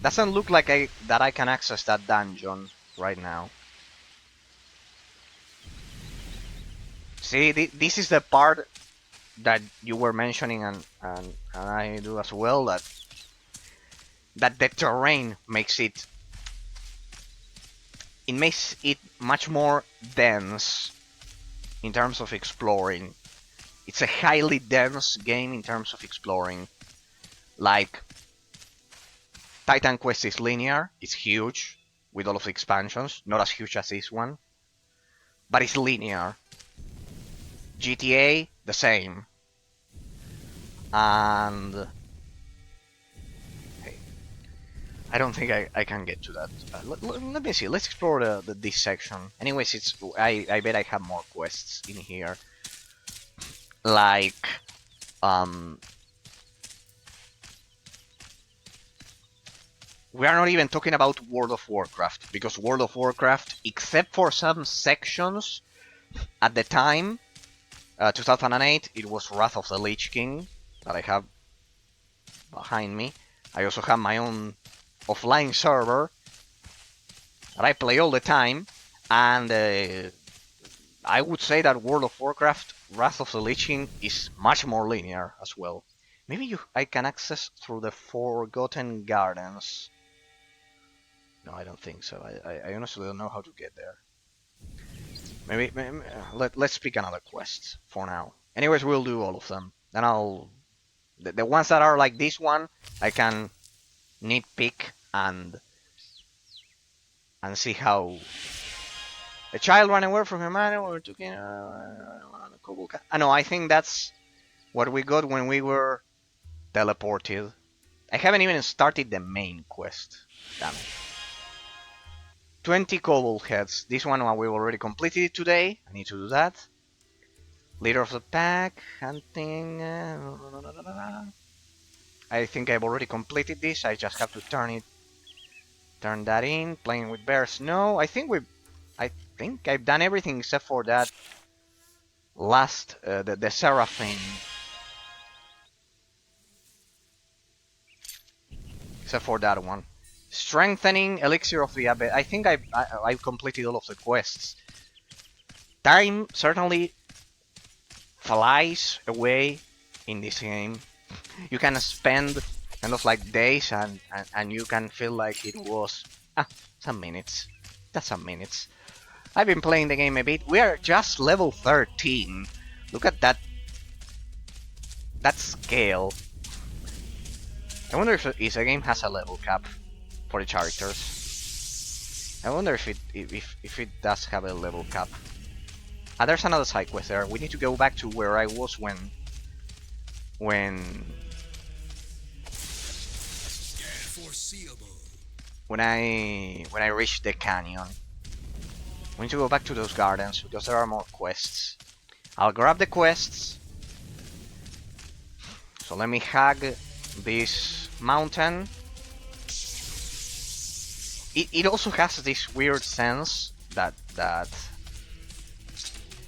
Doesn't look like I can access that dungeon right now. See, this is the part that you were mentioning, and I do as well, that the terrain makes it much more dense in terms of exploring. It's a highly dense game in terms of exploring. Like, Titan Quest is linear, it's huge, with all of the expansions, not as huge as this one, but it's linear. GTA, the same. And hey, I don't think I can get to that. Let me see. Let's explore this section. Anyways, I bet I have more quests in here. Like we are not even talking about World of Warcraft, because World of Warcraft, except for some sections at the time, 2008, it was Wrath of the Lich King that I have behind me. I also have my own offline server that I play all the time, and I would say that World of Warcraft Wrath of the Lich King is much more linear as well. Maybe I can access through the Forgotten Gardens. No, I don't think so. I honestly don't know how to get there. Maybe let's pick another quest for now. Anyways, we'll do all of them. Then the ones that are like this one, I can nitpick and see how. A child ran away from her mother. We were talking. No, I think that's what we got when we were teleported. I haven't even started the main quest. Damn it. 20 kobold heads. This one we already completed it today. I need to do that. Leader of the pack. Hunting. I think I've already completed this. I just have to turn that in. Playing with bears. No, I think I've done everything except for that last, the Seraphim. Except for that one. Strengthening, Elixir of the Abyss. I think I've completed all of the quests. Time certainly flies away in this game. You can spend kind of like days and you can feel like it was some minutes. That's some minutes. I've been playing the game a bit. We are just level 13. Look at that scale. I wonder if the game has a level cap for the characters. I wonder if it does have a level cap. There's another side quest there. We need to go back to where I was when I reached the canyon. We need to go back to those gardens because there are more quests. I'll grab the quests. So let me hug this mountain. It also has this weird sense that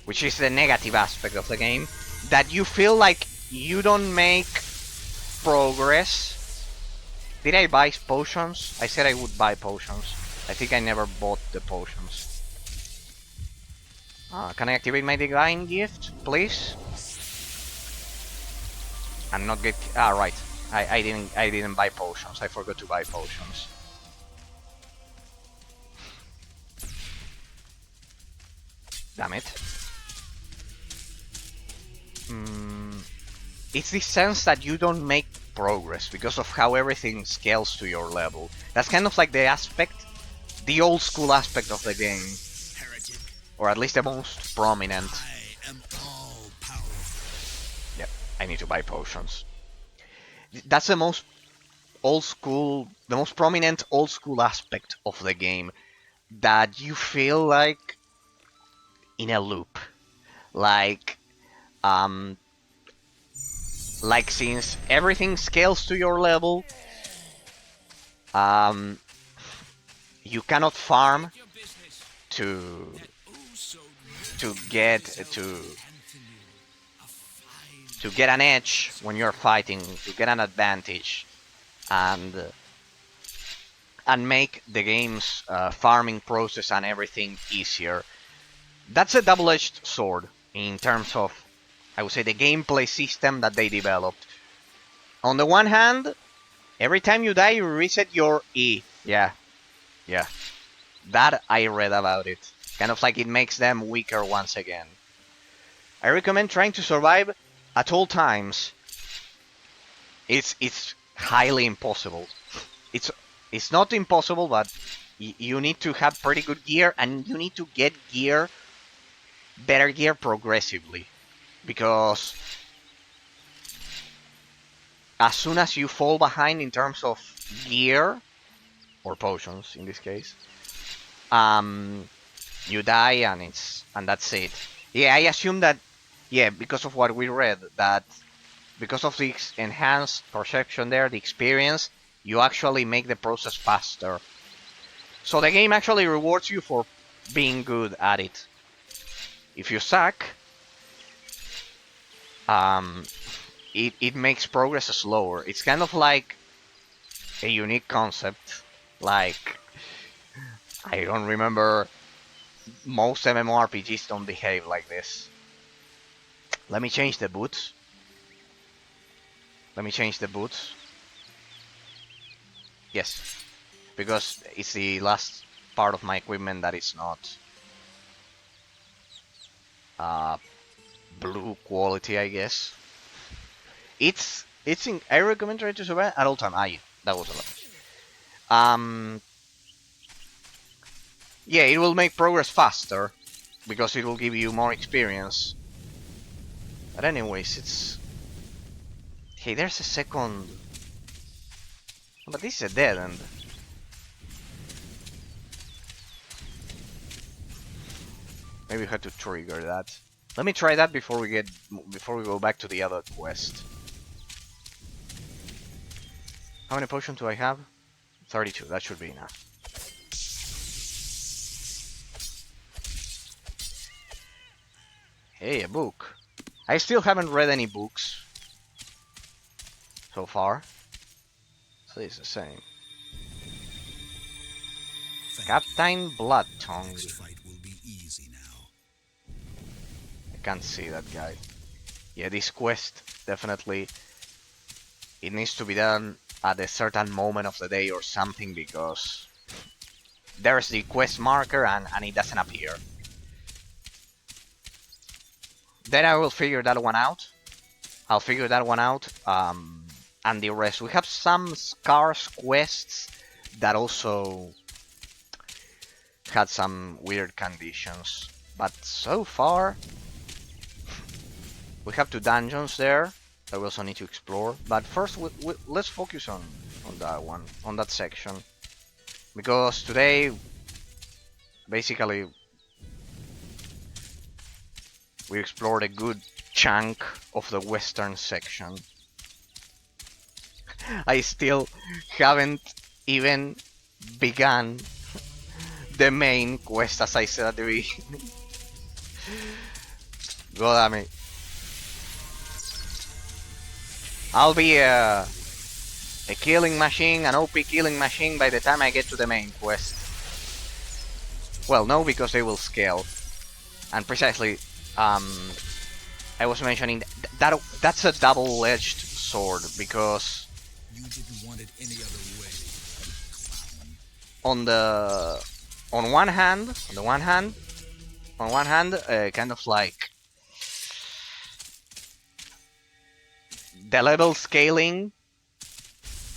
which is the negative aspect of the game, that you feel like you don't make progress. Did I buy potions? I said I would buy potions. I think I never bought the potions. Can I activate my divine gift, please? I'm not get. Right. I didn't buy potions. I forgot to buy potions. Damn it. It's the sense that you don't make progress because of how everything scales to your level. That's kind of like the old school aspect of the game. Or at least the most prominent. Yep, I need to buy potions. That's the most the most prominent old school aspect of the game. That you feel like in a loop. Like since everything scales to your level, you cannot farm to get an edge when you're fighting, to get an advantage, and and make the game's farming process and everything easier. That's a double-edged sword in terms of, I would say, the gameplay system that they developed. On the one hand, every time you die, you reset your E. Yeah. That I read about it. Kind of like it makes them weaker once again. I recommend trying to survive at all times. It's highly impossible. It's not impossible, but you need to have pretty good gear, and you need to get better gear progressively, because as soon as you fall behind in terms of gear or potions in this case, you die, and that's it. Yeah, I assume that, yeah, because of what we read, that because of the enhanced perception there, the experience, you actually make the process faster. So the game actually rewards you for being good at it. If you suck, it makes progress slower. It's kind of like a unique concept. Like, I don't remember, most MMORPGs don't behave like this. Let me change the boots. Yes, because it's the last part of my equipment that is not blue quality, I guess. It's in. I recommend trying to survive at all time. Yeah, that was a lot. Yeah, it will make progress faster because it will give you more experience. But anyways, it's. Hey, there's a second. But this is a dead end. Maybe we had to trigger that. Let me try that before we go back to the other quest. How many potions do I have? 32. That should be enough. Hey, a book. I still haven't read any books so far. So it's the same. Captain Bloodtongue. I can't see that guy. Yeah, this quest definitely, it needs to be done at a certain moment of the day or something, because there's the quest marker and it doesn't appear. Then I will figure that one out. I'll figure that one out, and the rest. We have some scarce quests that also had some weird conditions, but so far we have 2 dungeons there that we also need to explore. But first, let's focus on that one, on that section, because today, basically, we explored a good chunk of the western section. I still haven't even begun the main quest, as I said at the beginning. God damn it. I'll be a killing machine, an OP killing machine, by the time I get to the main quest. Well, no, because they will scale. And precisely, I was mentioning that's a double-edged sword, because you didn't want it any other way. On one hand, kind of like the level scaling,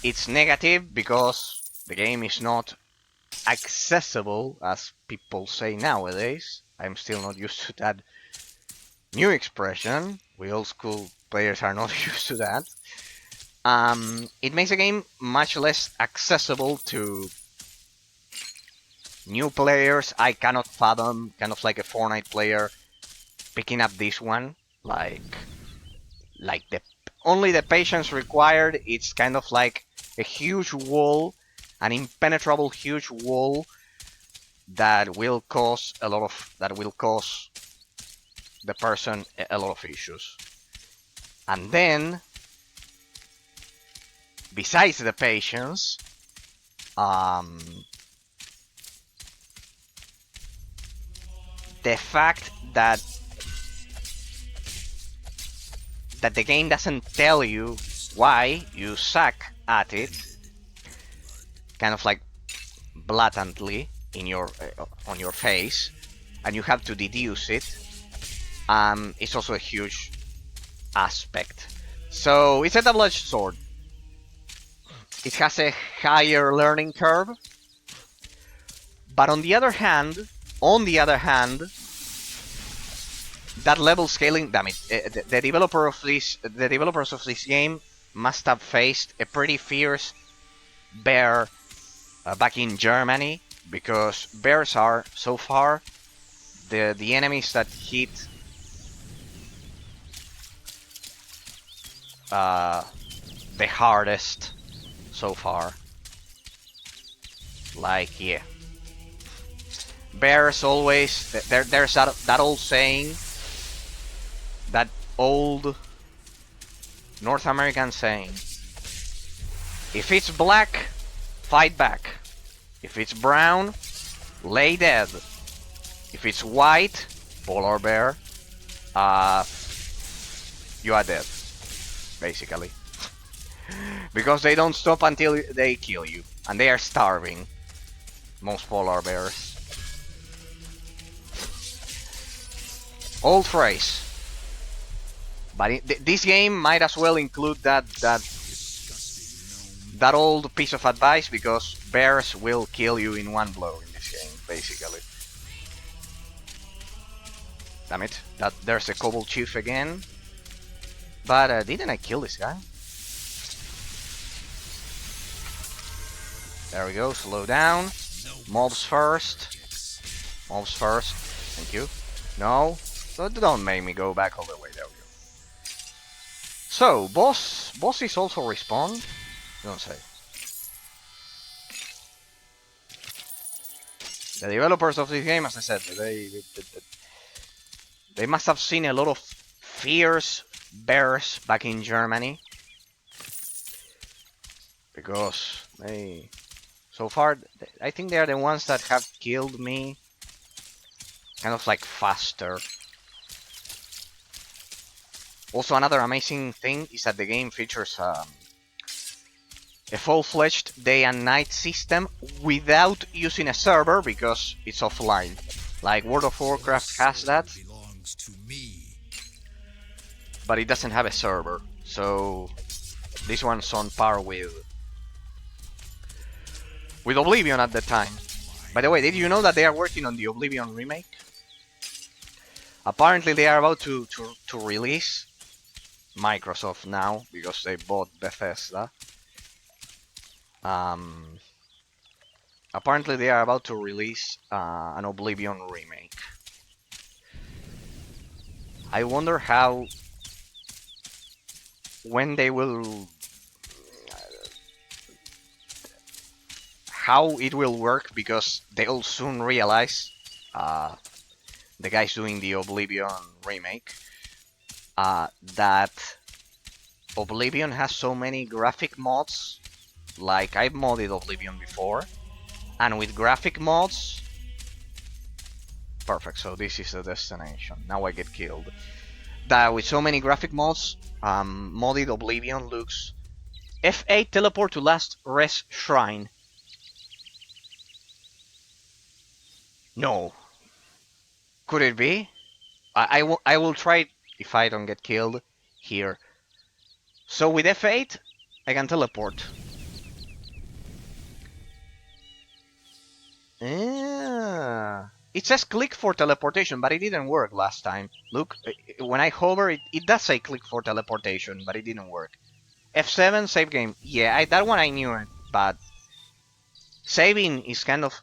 it's negative because the game is not accessible, as people say nowadays. I'm still not used to that new expression. We old school players are not used to that. It makes the game much less accessible to new players. I cannot fathom, kind of like a Fortnite player, picking up this one. Like only the patience required. It's kind of like a huge wall, an impenetrable huge wall that will cause the person a lot of issues. And then, besides the patience, the fact that the game doesn't tell you why you suck at it, kind of like blatantly in your on your face, and you have to deduce it. It's also a huge aspect. So it's a double-edged sword. It has a higher learning curve, but on the other hand, that level scaling, damn it, the developers of this game must have faced a pretty fierce bear back in Germany, because bears are so far the enemies that hit the hardest so far. Like, yeah, bears always, there's that old saying, that old North American saying: if it's black, fight back. If it's brown, lay dead. If it's white, polar bear, you are dead, basically. Because they don't stop until they kill you, and they are starving, most polar bears. Old phrase. But this game might as well include that old piece of advice, because bears will kill you in one blow in this game, basically. Damn it, there's a Kobold Chief again. But didn't I kill this guy? There we go, slow down. Mobs first. Mobs first. Thank you. No, don't make me go back all the way. There we go. So, bosses also respawn? Don't say. The developers of this game, as I said, they must have seen a lot of fierce bears back in Germany, because so far, I think they are the ones that have killed me kind of like faster. Also, another amazing thing is that the game features a full-fledged day and night system without using a server, because it's offline. Like World of Warcraft has that, but it doesn't have a server. So this one's on par with Oblivion at the time. By the way, did you know that they are working on the Oblivion remake? Apparently they are about to release, Microsoft now, because they bought Bethesda. Apparently they are about to release an Oblivion remake. I wonder when they will, how it will work, because they'll soon realize, the guys doing the Oblivion remake, that Oblivion has so many graphic mods. Like, I've modded Oblivion before, and with graphic mods, perfect. So this is the destination. Now I get killed. That with so many graphic mods, modded Oblivion looks F8 teleport to last rest shrine. No. Could it be? I will try it if I don't get killed here. So with F8, I can teleport. It says click for teleportation, but it didn't work last time. Look, when I hover, it does say click for teleportation, but it didn't work. F7, save game. Yeah, that one I knew it, but saving is kind of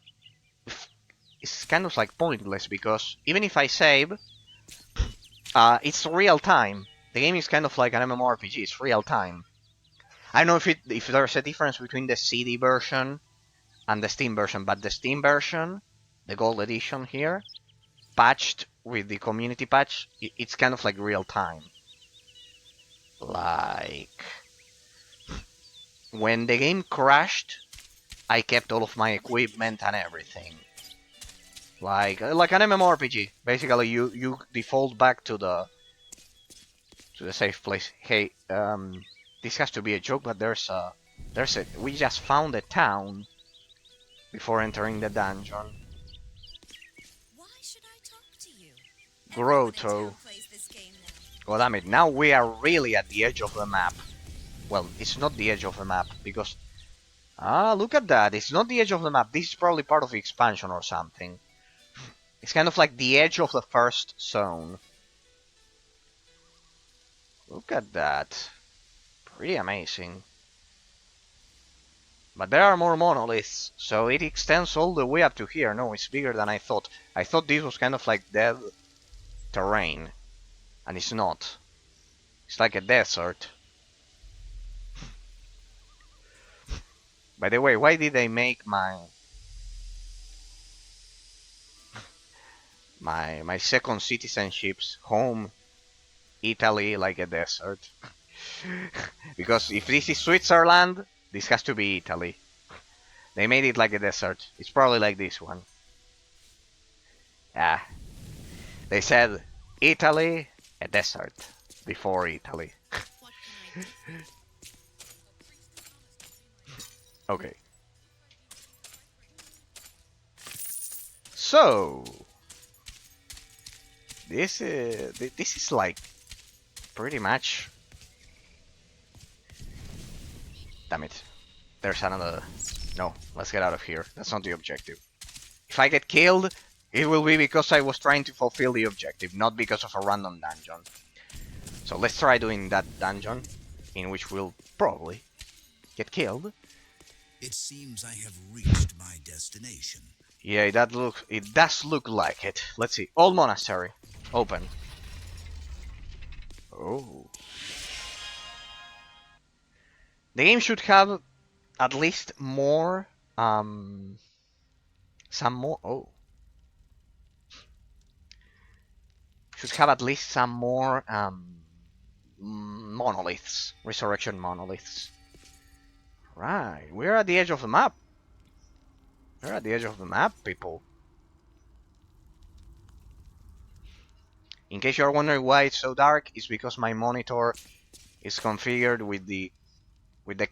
like pointless, because even if I save, it's real time. The game is kind of like an MMORPG. It's real time. I don't know if there's a difference between the CD version and the Steam version, but the Steam version, the Gold Edition here, patched with the community patch, it's kind of like real time. Like, when the game crashed, I kept all of my equipment and everything. Like an MMORPG. Basically, you default back to the safe place. Hey, this has to be a joke, but we just found a town before entering the dungeon. Why should I talk to you? Grotto. Oh damn it, now we are really at the edge of the map. Well, it's not the edge of the map, because... Ah, look at that, it's not the edge of the map, this is probably part of the expansion or something. It's kind of like the edge of the first zone. Look at that. Pretty amazing. But there are more monoliths, so it extends all the way up to here. No, it's bigger than I thought. I thought this was kind of like dead terrain. And it's not. It's like a desert. By the way, why did they make my second citizenship's home Italy like a desert? Because if this is Switzerland, this has to be Italy. They made it like a desert. It's probably like this one. Ah. They said Italy, a desert. Before Italy. Okay. So this is like pretty much. Damn it. There's another. No, let's get out of here. That's not the objective. If I get killed, it will be because I was trying to fulfill the objective, not because of a random dungeon. So let's try doing that dungeon, in which we'll probably get killed. It seems I have reached my destination. Yeah, it does look like it. Let's see. Old monastery. Open. Oh. The game should have at least more, some more, oh. Should have at least some more, monoliths. Resurrection monoliths. Right, we're at the edge of the map. We're at the edge of the map, people. In case you're wondering why it's so dark, it's because my monitor is configured with the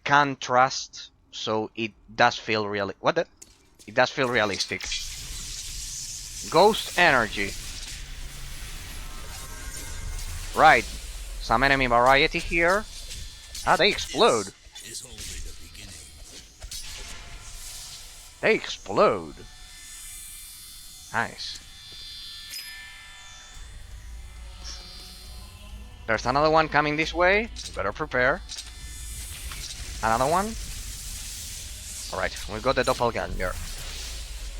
contrast, so it does feel it does feel realistic. Ghost energy. Right, some enemy variety here. Ah, they explode. This is only the beginning. They explode. Nice. There's another one coming this way. Better prepare. Another one. Alright, we got the doppelganger.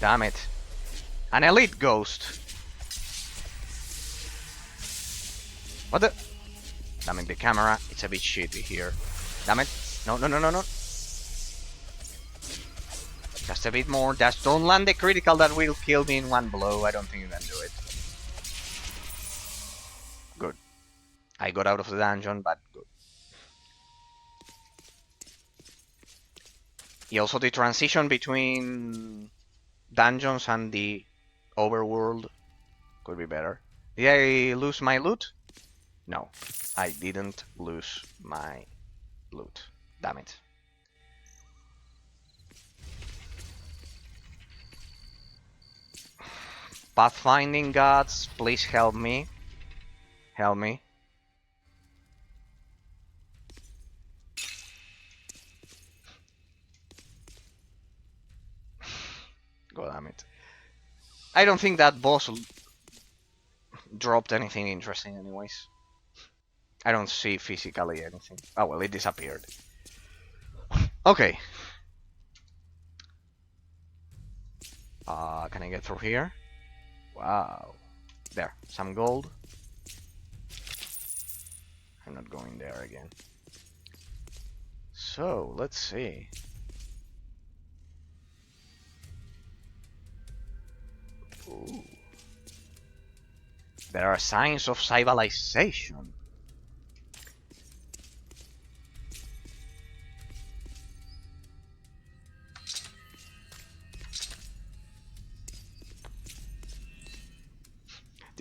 Damn it. An elite ghost. What the? Damn it, the camera. It's a bit shitty here. Damn it. No, no, no, no, no. Just a bit more. Just don't land the critical that will kill me in one blow. I don't think you can do it. Good. I got out of the dungeon, but good. Yeah, also the transition between dungeons and the overworld could be better. Did I lose my loot? No, I didn't lose my loot. Damn it. Pathfinding gods, please help me. Help me. God damn it. I don't think that boss dropped anything interesting anyways. I don't see physically anything. Oh well, it disappeared. Okay. Can I get through here? Wow. There, some gold. I'm not going there again. So, let's see. Ooh. There are signs of civilization.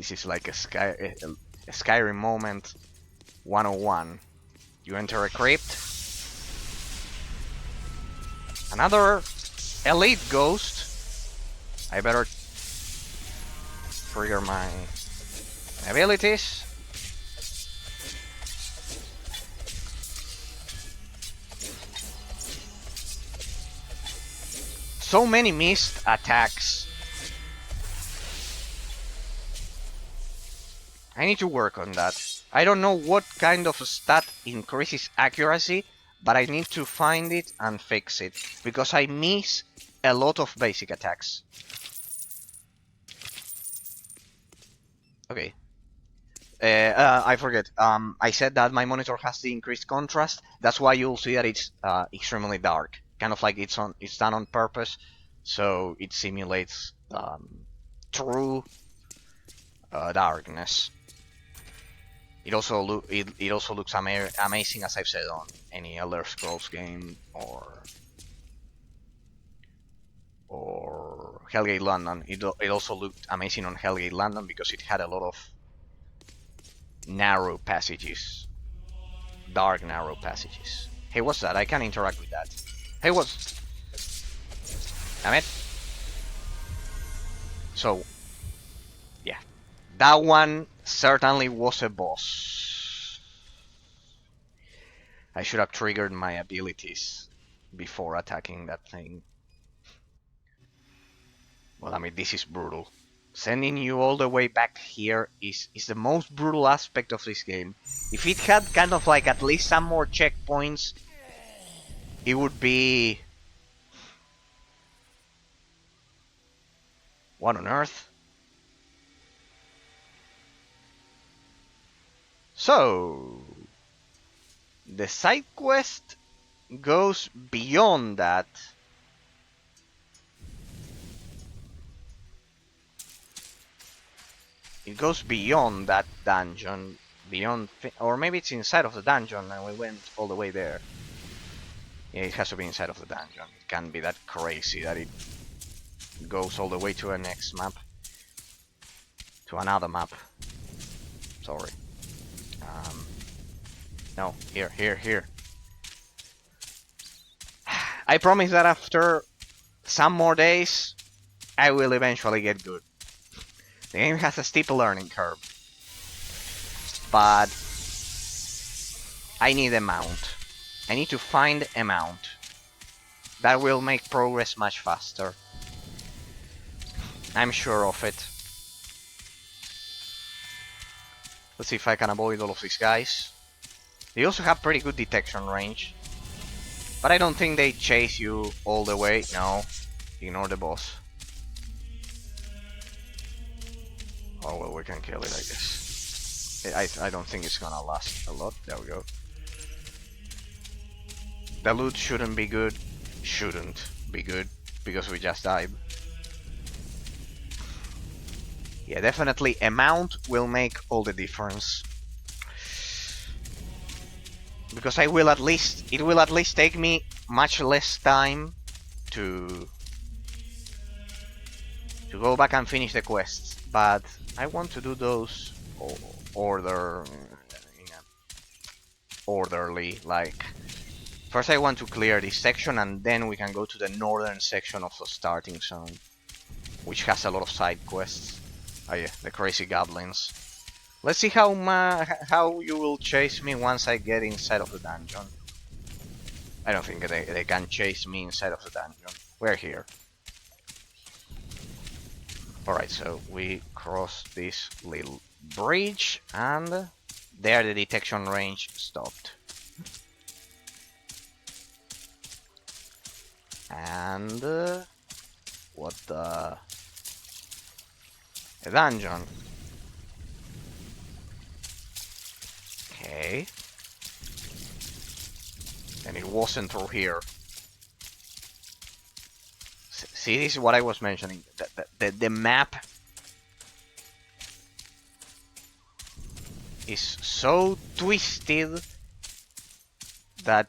This is like a Skyrim moment 101. You enter a crypt. Another elite ghost. I better trigger my abilities. So many missed attacks. I need to work on that. I don't know what kind of stat increases accuracy, but I need to find it and fix it, because I miss a lot of basic attacks. Okay. I forget. I said that my monitor has the increased contrast. That's why you'll see that it's extremely dark. Kind of like it's done on purpose, so it simulates true darkness. It also looks amazing, as I've said, on any Elder Scrolls game or Hellgate London. It also looked amazing on Hellgate London because it had a lot of narrow passages, dark narrow passages. Hey, what's that? I can interact with that. Hey, what's? Damn it. So, yeah, that one certainly was a boss. I should have triggered my abilities before attacking that thing. Well, I mean, this is brutal. Sending you all the way back here is the most brutal aspect of this game. If it had kind of like at least some more checkpoints, it would be... What on earth? So... the side quest goes beyond that. It goes beyond that dungeon, beyond, or maybe it's inside of the dungeon and we went all the way there. Yeah, it has to be inside of the dungeon. It can't be that crazy that it goes all the way to a next map. To another map. Sorry. No, here. I promise that after some more days, I will eventually get good. The game has a steep learning curve. But I need a mount. I need to find a mount. That will make progress much faster. I'm sure of it. Let's see if I can avoid all of these guys. They also have pretty good detection range. But I don't think they chase you all the way. No. Ignore the boss. Oh well, we can kill it, I guess. I don't think it's gonna last a lot. There we go. The loot shouldn't be good. Shouldn't be good. Because we just died. Yeah, definitely a mount will make all the difference. Because it will at least take me much less time to go back and finish the quests. But I want to do those orderly, like first I want to clear this section and then we can go to the northern section of the starting zone, which has a lot of side quests. Oh yeah, the crazy goblins. Let's see how you will chase me once I get inside of the dungeon. I don't think they can chase me inside of the dungeon. We're here. Alright, so we cross this little bridge and there the detection range stopped. And what the... a dungeon. Okay. And it wasn't through here. See, this is what I was mentioning. The map is so twisted that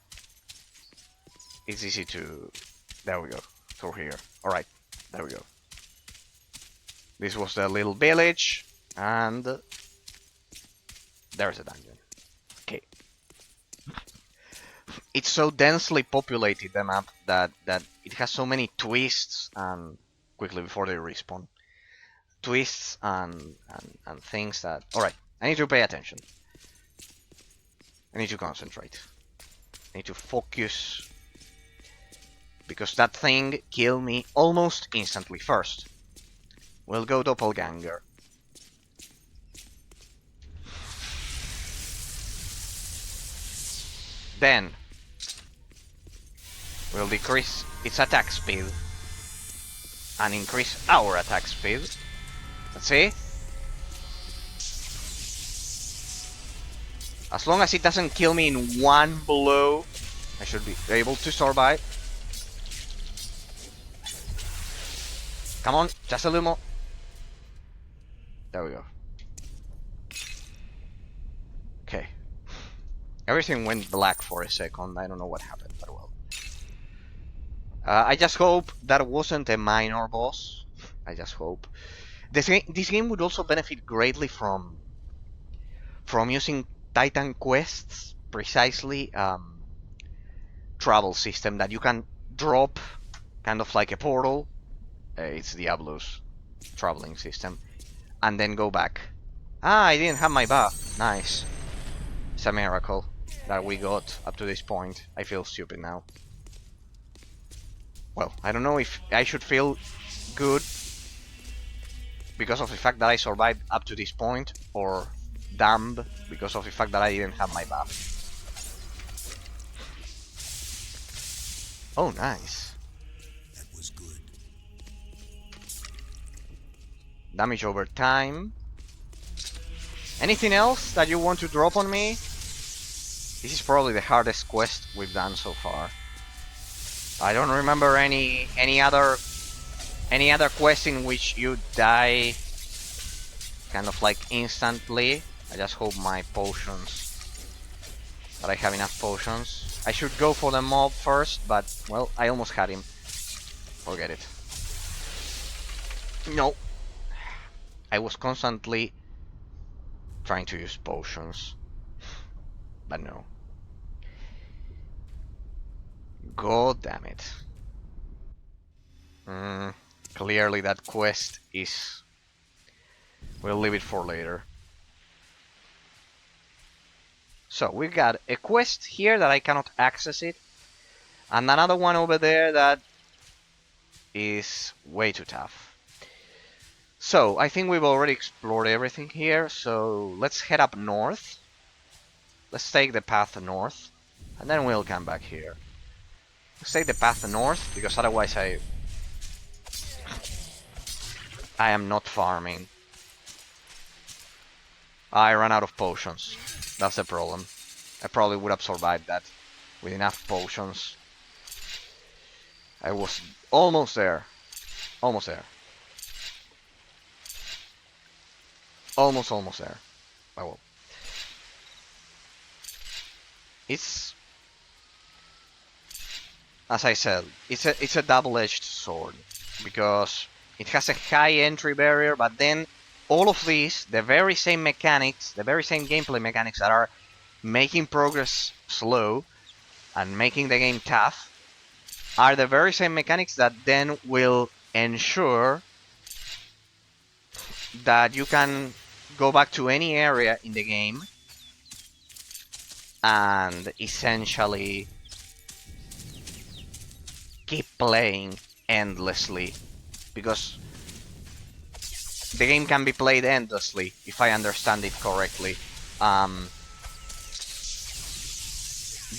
it's easy to... There we go. Through here. Alright. There we go. This was the little village. And there's a dungeon. Okay. It's so densely populated, the map, that it has so many twists and quickly before they respawn. Twists and things that... Alright, I need to pay attention. I need to concentrate. I need to focus. Because that thing killed me almost instantly. First, we'll go doppelganger. Then we'll decrease its attack speed and increase our attack speed. Let's see. As long as it doesn't kill me in one blow, I should be able to survive. Come on, just a little more. There we go. Okay. Everything went black for a second. I don't know what happened, but well. I just hope that wasn't a minor boss. I just hope. This game would also benefit greatly from using Titan quests, precisely travel system that you can drop, kind of like a portal. It's Diablo's traveling system, and then go back. Ah, I didn't have my buff. Nice. It's a miracle that we got up to this point. I feel stupid now. Well, I don't know if I should feel good because of the fact that I survived up to this point, or damned because of the fact that I didn't have my buff. Oh, nice. That was good. Damage over time. Anything else that you want to drop on me? This is probably the hardest quest we've done so far. I don't remember any other quest in which you die kind of like instantly. I just hope my potions, that I have enough potions. I should go for the mob first, but well, I almost had him. Forget it. No. I was constantly trying to use potions, but no. God damn it. Clearly that quest is... We'll leave it for later. So we got a quest here that I cannot access it, and another one over there that is way too tough. So I think we've already explored everything here, so let's head up north. Let's take the path north, and then we'll come back here. Let's take the path north, because otherwise I am not farming. I ran out of potions. That's the problem. I probably would have survived that with enough potions. I was almost there. Almost there. Almost there. Oh well. It's... As I said, it's a double-edged sword, because it has a high entry barrier, but then all of these, the very same mechanics, the very same gameplay mechanics that are making progress slow and making the game tough, are the very same mechanics that then will ensure that you can go back to any area in the game and essentially keep playing endlessly, because the game can be played endlessly if I understand it correctly.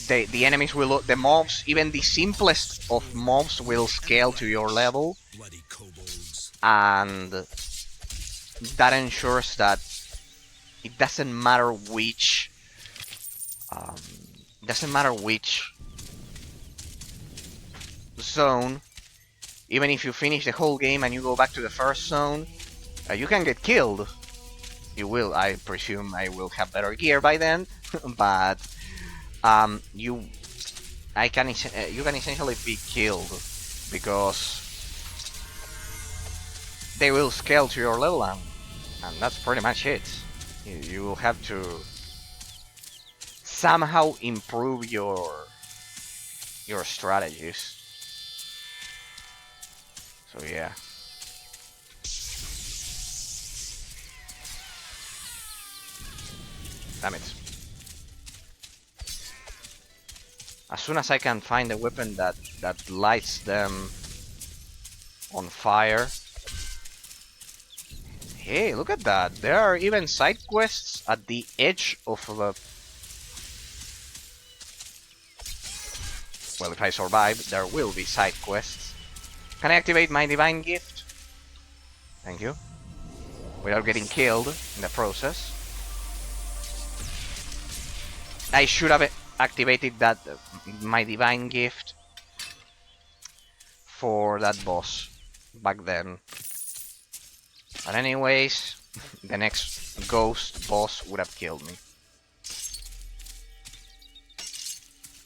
The enemies will, the mobs, even the simplest of mobs will scale to your level, Bloody kobolds. and that ensures that it doesn't matter which zone. Even if you finish the whole game and you go back to the first zone, you can get killed. You will, I presume. I will have better gear by then, but you can essentially be killed because they will scale to your level, and And that's pretty much it. You will have to somehow improve your strategies. So yeah. Damn it. As soon as I can find a weapon that lights them on fire. Hey, look at that. There are even side quests at the edge of the... Well, if I survive, there will be side quests. Can I activate my divine gift? Thank you. Without getting killed in the process. I should have activated that my divine gift for that boss back then. But anyways, the next ghost boss would have killed me.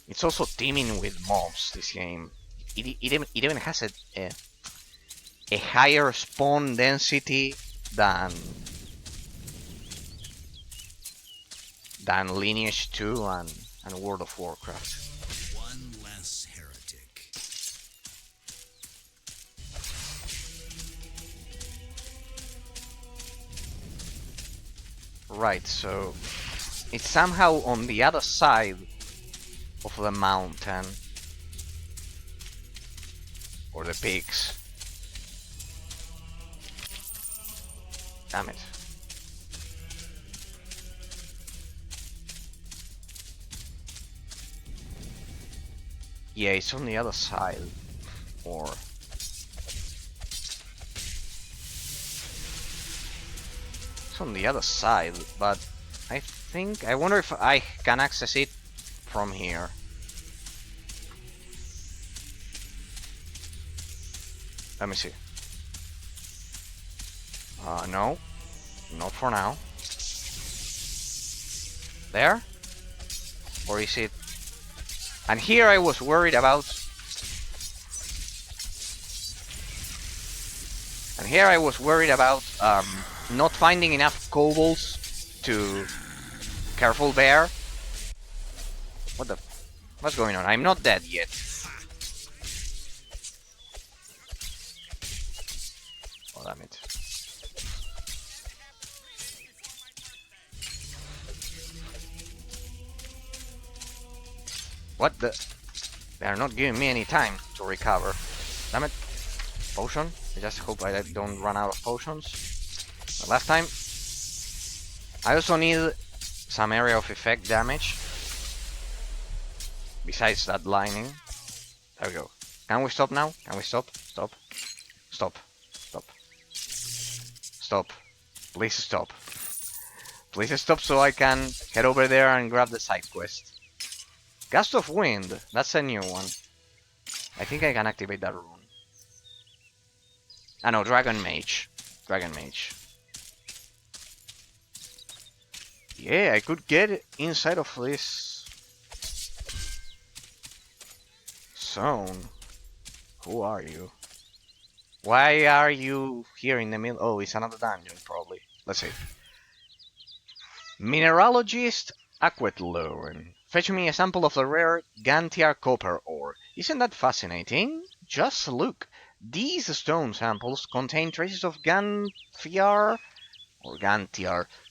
It's also teeming with mobs, this game. It even has a higher spawn density than Lineage 2 and World of Warcraft. One less heretic. Right, so it's somehow on the other side of the mountain. Or the peaks. Damn it. Yeah, it's on the other side. Or... It's on the other side, but I wonder if I can access it from here. Let me see. No. Not for now. There? Or is it... And here I was worried about... not finding enough kobolds to... Careful bear. What's going on? I'm not dead yet. Oh, damn it. What the? They are not giving me any time to recover. Damn it. Potion? I just hope I don't run out of potions. But last time. I also need some area of effect damage. Besides that lining. There we go. Can we stop now? Can we stop? Stop. Stop. Stop. Stop. Please stop. Please stop so I can head over there and grab the side quest. Gust of Wind. That's a new one. I think I can activate that rune. Ah no, Dragon Mage. Dragon Mage. Yeah, I could get inside of this zone. Who are you? Why are you here in the middle? Oh, it's another dungeon, probably. Let's see. Mineralogist Aquetlure. Fetch me a sample of the rare Gantiar Copperore. Isn't that fascinating? Just look. These stone samples contain traces of Gantiar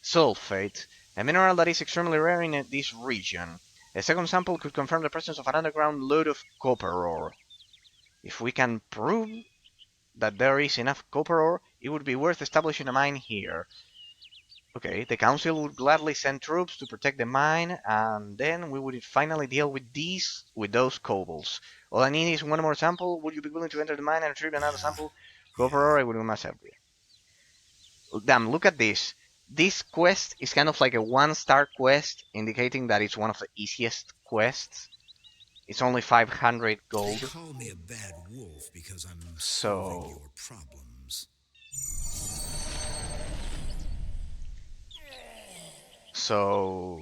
sulfate, a mineral that is extremely rare in this region. A second sample could confirm the presence of an underground lode of Copperore. If we can prove that there is enough Copperore, it would be worth establishing a mine here. Okay, the council would gladly send troops to protect the mine, and then we would finally deal with those kobolds. All I need is one more sample. Would you be willing to enter the mine and retrieve another sample? Copperore, I would do myself. Damn, look at this. This quest is kind of like a 1-star quest, indicating that it's one of the easiest quests. It's only 500 gold. They call me a bad wolf because I'm solving your problems. So...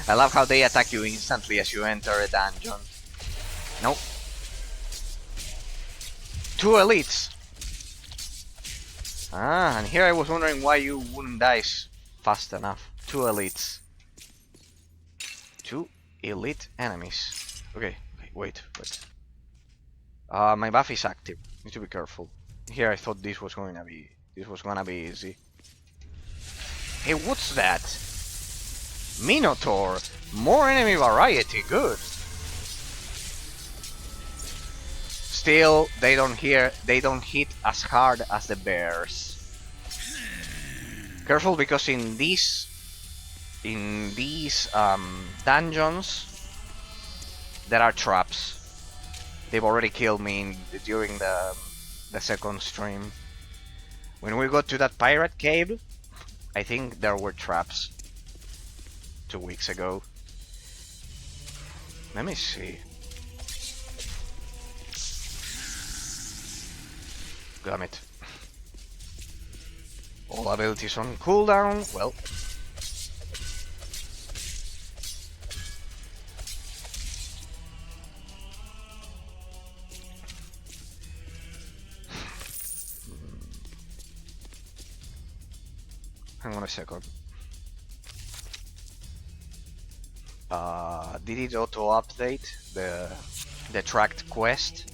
I love how they attack you instantly as you enter a dungeon. Nope. 2 elites. Ah, and here I was wondering why you wouldn't die fast enough. 2 elites. 2 elite enemies. Okay, wait. My buff is active. Need to be careful. Here I thought this was gonna be easy. Hey, what's that? Minotaur! More enemy variety, good. Still, they don't hit as hard as the bears. Careful, because in these dungeons there are traps. They've already killed me during the second stream. When we got to that pirate cave, I think there were traps 2 weeks ago. Let me see. Damn it. All abilities on cooldown. Well. Hang on a second. Did it auto-update the tracked quest?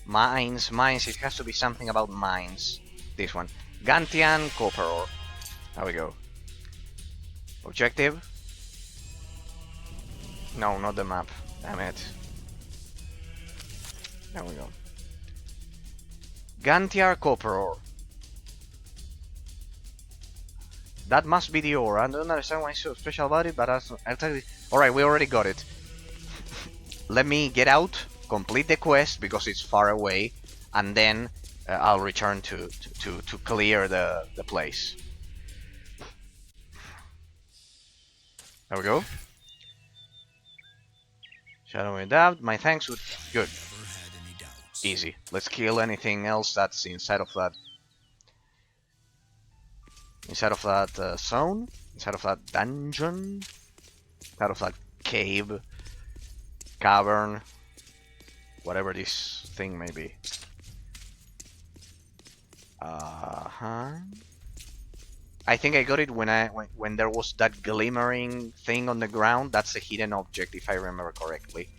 Mines, it has to be something about mines. This one. Gantiar, Copperore. There we go. Objective? No, not the map. Damn it. There we go. Gantiar, Copperore. That must be the ore. I don't understand why it's so special about it, but I'll tell you. Alright, we already got it. Let me get out, complete the quest because it's far away, and then I'll return to clear the place. There we go. Shadow and doubt. My thanks would good. Easy. Let's kill anything else that's inside of that. Inside of that zone, inside of that dungeon, inside of that cave, cavern, whatever this thing may be. I think I got it when there was that glimmering thing on the ground. That's a hidden object, if I remember correctly.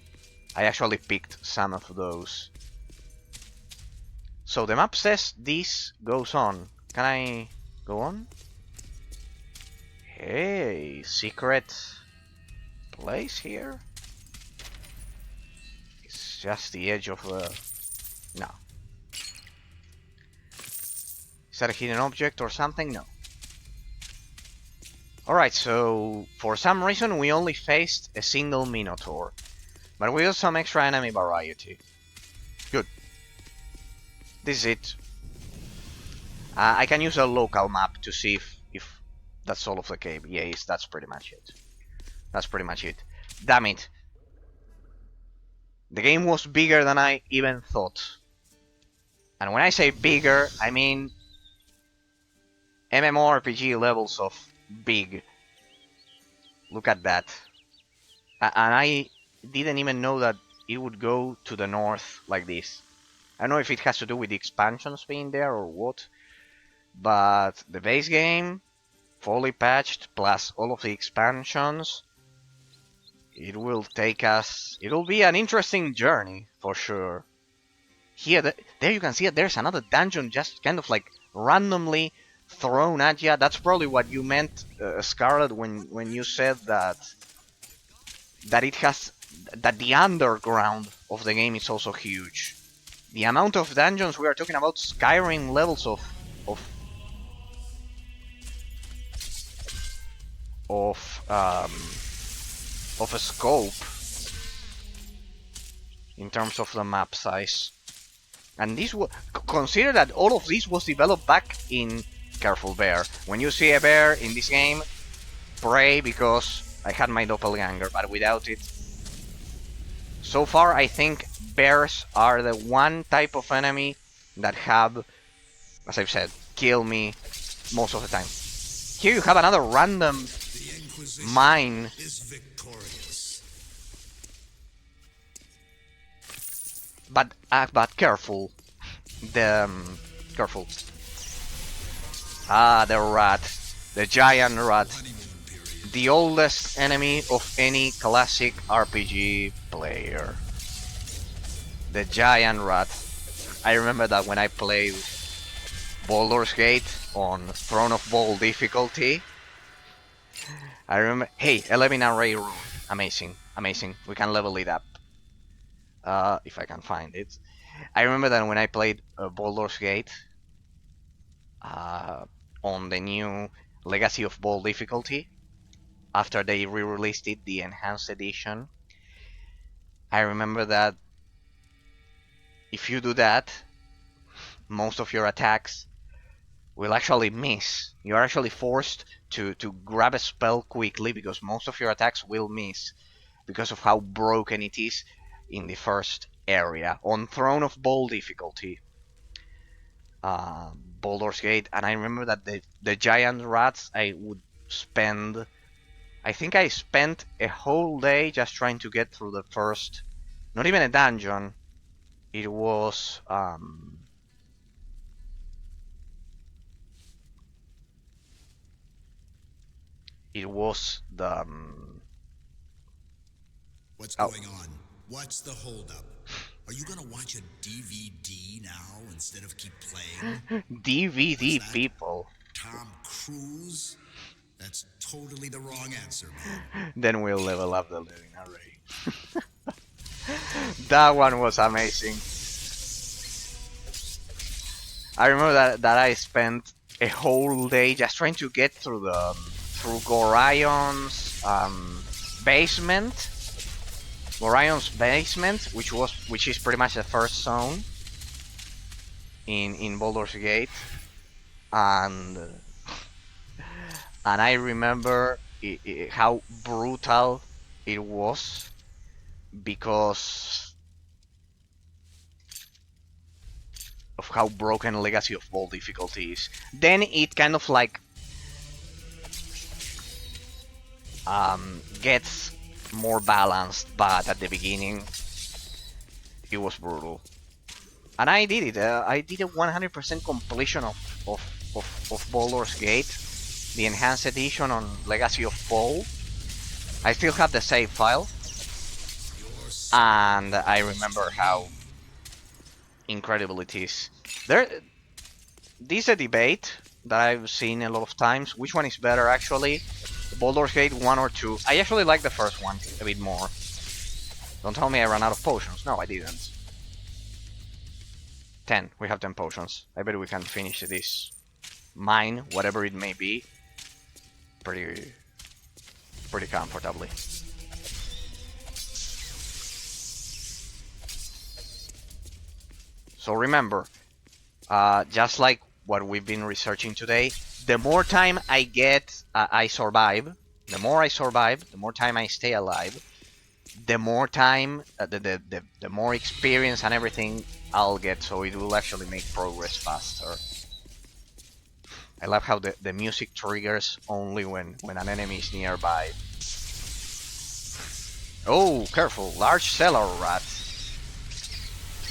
I actually picked some of those. So the map says this goes on. Can I go on? Hey, secret place here? It's just the edge of the... No. Is that a hidden object or something? No. Alright, so for some reason we only faced a single Minotaur. But we got some extra enemy variety. Good. This is it. I can use a local map to see if that's all of the cave. Yes, that's pretty much it. That's pretty much it. Damn it. The game was bigger than I even thought. And when I say bigger, I mean MMORPG levels of big. Look at that. And I didn't even know that it would go to the north like this. I don't know if it has to do with the expansions being there or what. But the base game, fully patched, plus all of the expansions, it will take us... It'll be an interesting journey, for sure. Here, there you can see that there's another dungeon just kind of like randomly thrown at you. That's probably what you meant, Scarlet, when you said that the underground of the game is also huge. The amount of dungeons we are talking about, Skyrim levels of a scope in terms of the map size. And this consider that all of this was developed back in... Careful, bear. When you see a bear in this game, pray, because I had my doppelganger, but without it... So far, I think bears are the one type of enemy that have, as I've said, kill me most of the time. Here you have another random mine. But careful. Careful. The rat. The giant rat. The oldest enemy of any classic RPG player. The giant rat. I remember that when I played Baldur's Gate on Throne of Ball difficulty. I remember. Hey, 11 array rune. Amazing, amazing. We can level it up. If I can find it. I remember that when I played Baldur's Gate on the new Legacy of Ball difficulty, after they re-released it, the enhanced edition, I remember that if you do that, most of your attacks will actually miss. You're actually forced to grab a spell quickly because most of your attacks will miss because of how broken it is in the first area on Throne of Ball difficulty. Baldur's Gate, and I remember that the giant rats I would spend. I think I spent a whole day just trying to get through the first, not even a dungeon. It was the What's going on? What's the holdup? Are you gonna watch a DVD now instead of keep playing? DVD What's that? people. Tom Cruise? That's totally the wrong answer, man. Then we'll level up the living array. That one was amazing. I remember that I spent a whole day just trying to get through Gorion's basement. Gorion's basement, which is pretty much the first zone in Baldur's Gate, and I remember how brutal it was because of how broken Legacy of Ball difficulty is. Then it kind of like gets more balanced, but at the beginning it was brutal. And I did it. I did a 100% completion of Baldur's Gate, the enhanced edition on Legacy of Ball. I still have the save file, and I remember how incredible it is. This is a debate that I've seen a lot of times. Which one is better, actually? Baldur's Gate 1 or 2? I actually like the first one a bit more. Don't tell me I ran out of potions. No, I didn't. 10. We have 10 potions. I bet we can finish this mine, whatever it may be, pretty comfortably. So remember, just like what we've been researching today, the more time I survive, the more I survive, the more time I stay alive, the more time, the more experience and everything I'll get, so it will actually make progress faster. I love how the music triggers only when an enemy is nearby. Oh, careful, large cellar rat.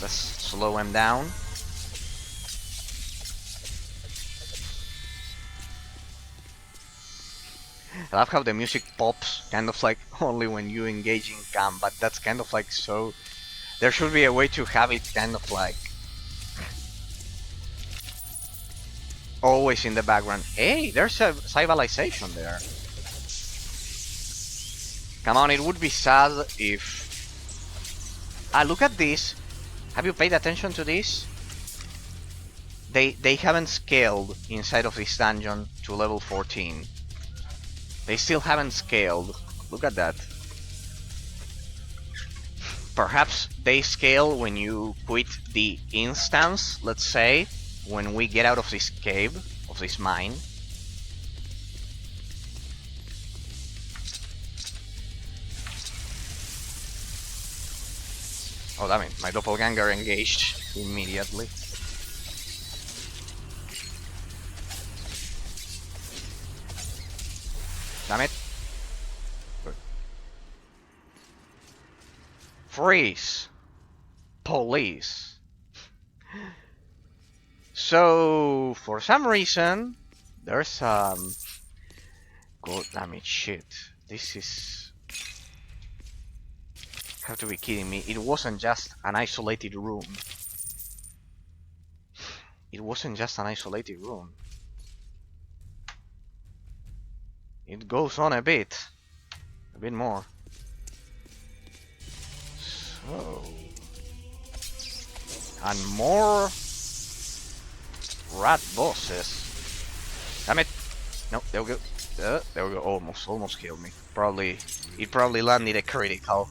Let's slow him down. I love how the music pops kind of like only when you engage in combat. That's kind of like so... There should be a way to have it kind of like always in the background. Hey, there's a civilization there. Come on, it would be sad if... look at this. Have you paid attention to this? They haven't scaled inside of this dungeon to level 14. They still haven't scaled. Look at that. Perhaps they scale when you quit the instance, let's say, when we get out of this cave, of this mine. Oh damn it, my doppelganger engaged immediately. Damn it. Good. Freeze. Police. So, for some reason, there's God damn it, shit. This is... Have to be kidding me. It wasn't just an isolated room. It wasn't just an isolated room. It goes on a bit more. So... And more... rat bosses. Damn it! No, there we go. There we go. Almost killed me. It probably landed a critical.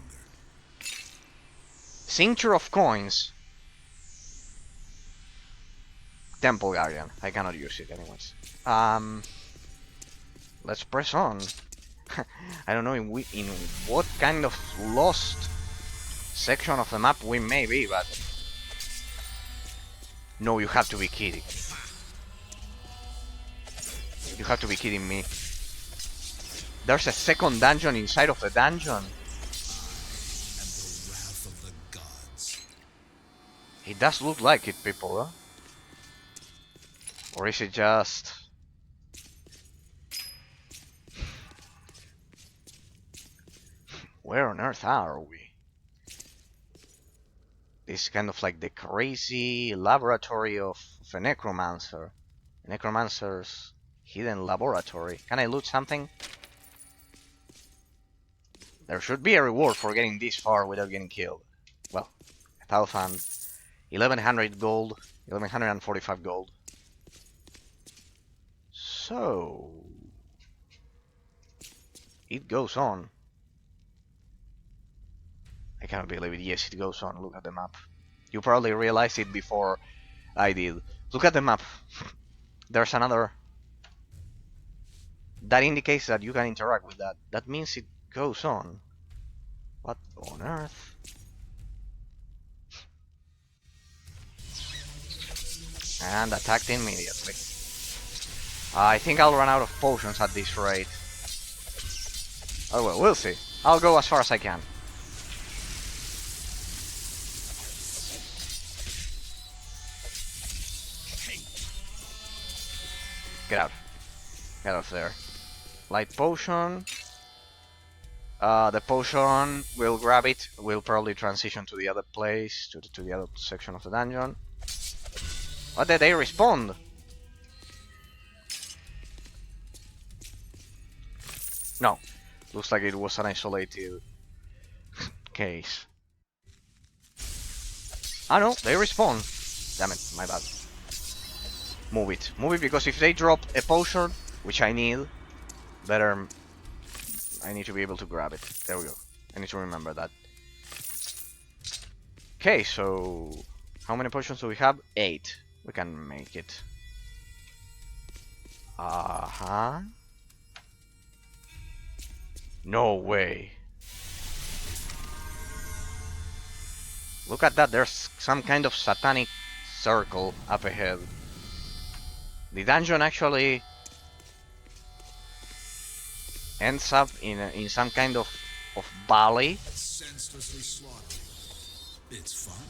Cincture of coins. Temple Guardian. I cannot use it anyways. Let's press on. I don't know in what kind of lost section of the map we may be, but... No, you have to be kidding. You have to be kidding me. There's a second dungeon inside of the dungeon. It does look like it, people, huh? Or is it just... Where on earth are we? This is kind of like the crazy laboratory of a necromancer. A necromancer's hidden laboratory. Can I loot something? There should be a reward for getting this far without getting killed. Well, 1,000, 1,100 gold, 1,145 gold. So... It goes on. I cannot believe it. Yes, it goes on. Look at the map. You probably realized it before I did. Look at the map. There's another... That indicates that you can interact with that. That means it goes on. What on earth? And attacked immediately. I think I'll run out of potions at this rate. Oh well, we'll see. I'll go as far as I can. Get out. Get out of there. Light potion. The potion, we'll grab it. We'll probably transition to the other place, to the other section of the dungeon. What did they respond? No. Looks like it was an isolated case. Ah no, they respawn. Damn it, my bad. Move it. Move it because if they drop a potion, which I need, better... I need to be able to grab it. There we go. I need to remember that. Okay, so... How many potions do we have? 8. We can make it. Uh-huh. No way. Look at that, there's some kind of satanic circle up ahead. The dungeon actually ends up in some kind of valley. Senselessly slaughtered. It's fun.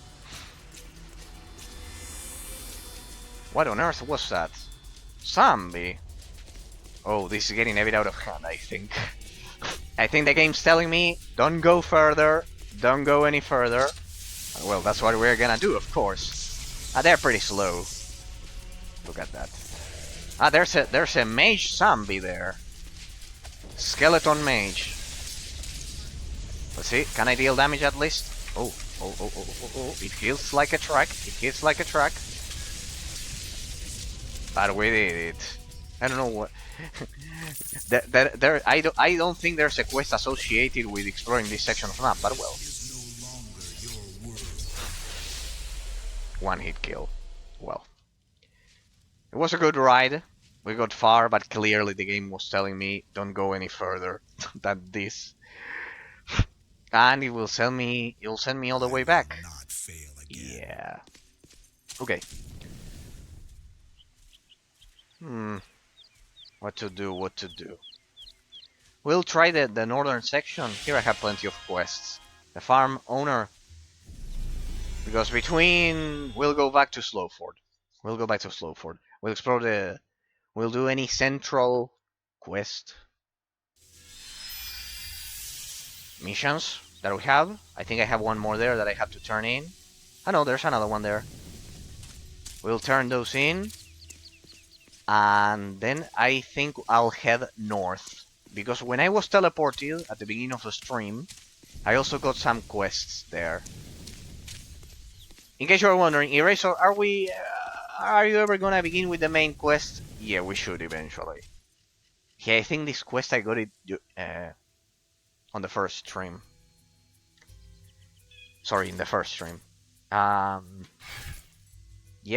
What on earth was that? Zombie. Oh, this is getting a bit out of hand, I think. I think the game's telling me, don't go further, don't go any further. Well, that's what we're gonna do, of course. They're pretty slow. Look at that. There's a mage zombie there. Skeleton mage. Let's see, can I deal damage at least? Oh. It feels like a truck. It hits like a truck. But we did it. I don't know what... I don't think there's a quest associated with exploring this section of the map, but well. One hit kill. Well. It was a good ride. We got far, but clearly the game was telling me don't go any further than this. And it will send me all the way back. Not fail again. Yeah. Okay. What to do? We'll try the northern section. Here I have plenty of quests. The farm owner Because we'll go back to Slowford. We'll explore we'll do any central quest missions that we have. I think I have one more there that I have to turn in. Oh no, there's another one there. We'll turn those in. And then I think I'll head north. Because when I was teleported at the beginning of the stream, I also got some quests there. In case you're wondering, Erestor, are you ever gonna begin with the main quest? Yeah, we should eventually. Yeah, I think this quest I got it on the first stream. Sorry, in the first stream. Yeah,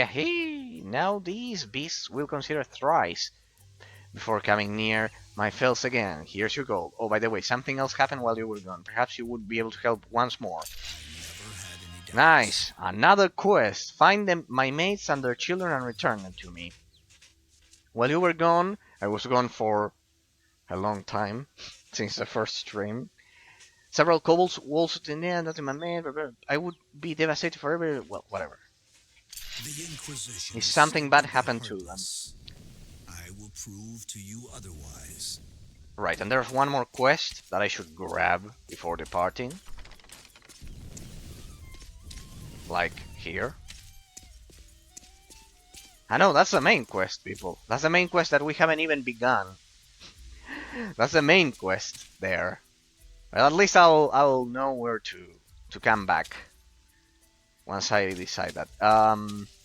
hey, now these beasts will consider thrice before coming near my fells again. Here's your gold. Oh, by the way, something else happened while you were gone. Perhaps you would be able to help once more. Nice, another quest. Find them, my mates and their children, and return them to me. While you were gone, I was gone for a long time, since the first stream. Several kobolds waltzed in there, not in my man. I would be devastated forever. Well, whatever. The Inquisition If something bad happened to them. I will prove to you otherwise. Right, and there's one more quest that I should grab before departing. Like here. I know, that's the main quest, people. That's the main quest that we haven't even begun. That's the main quest there. Well, at least I'll know where to come back once I decide that.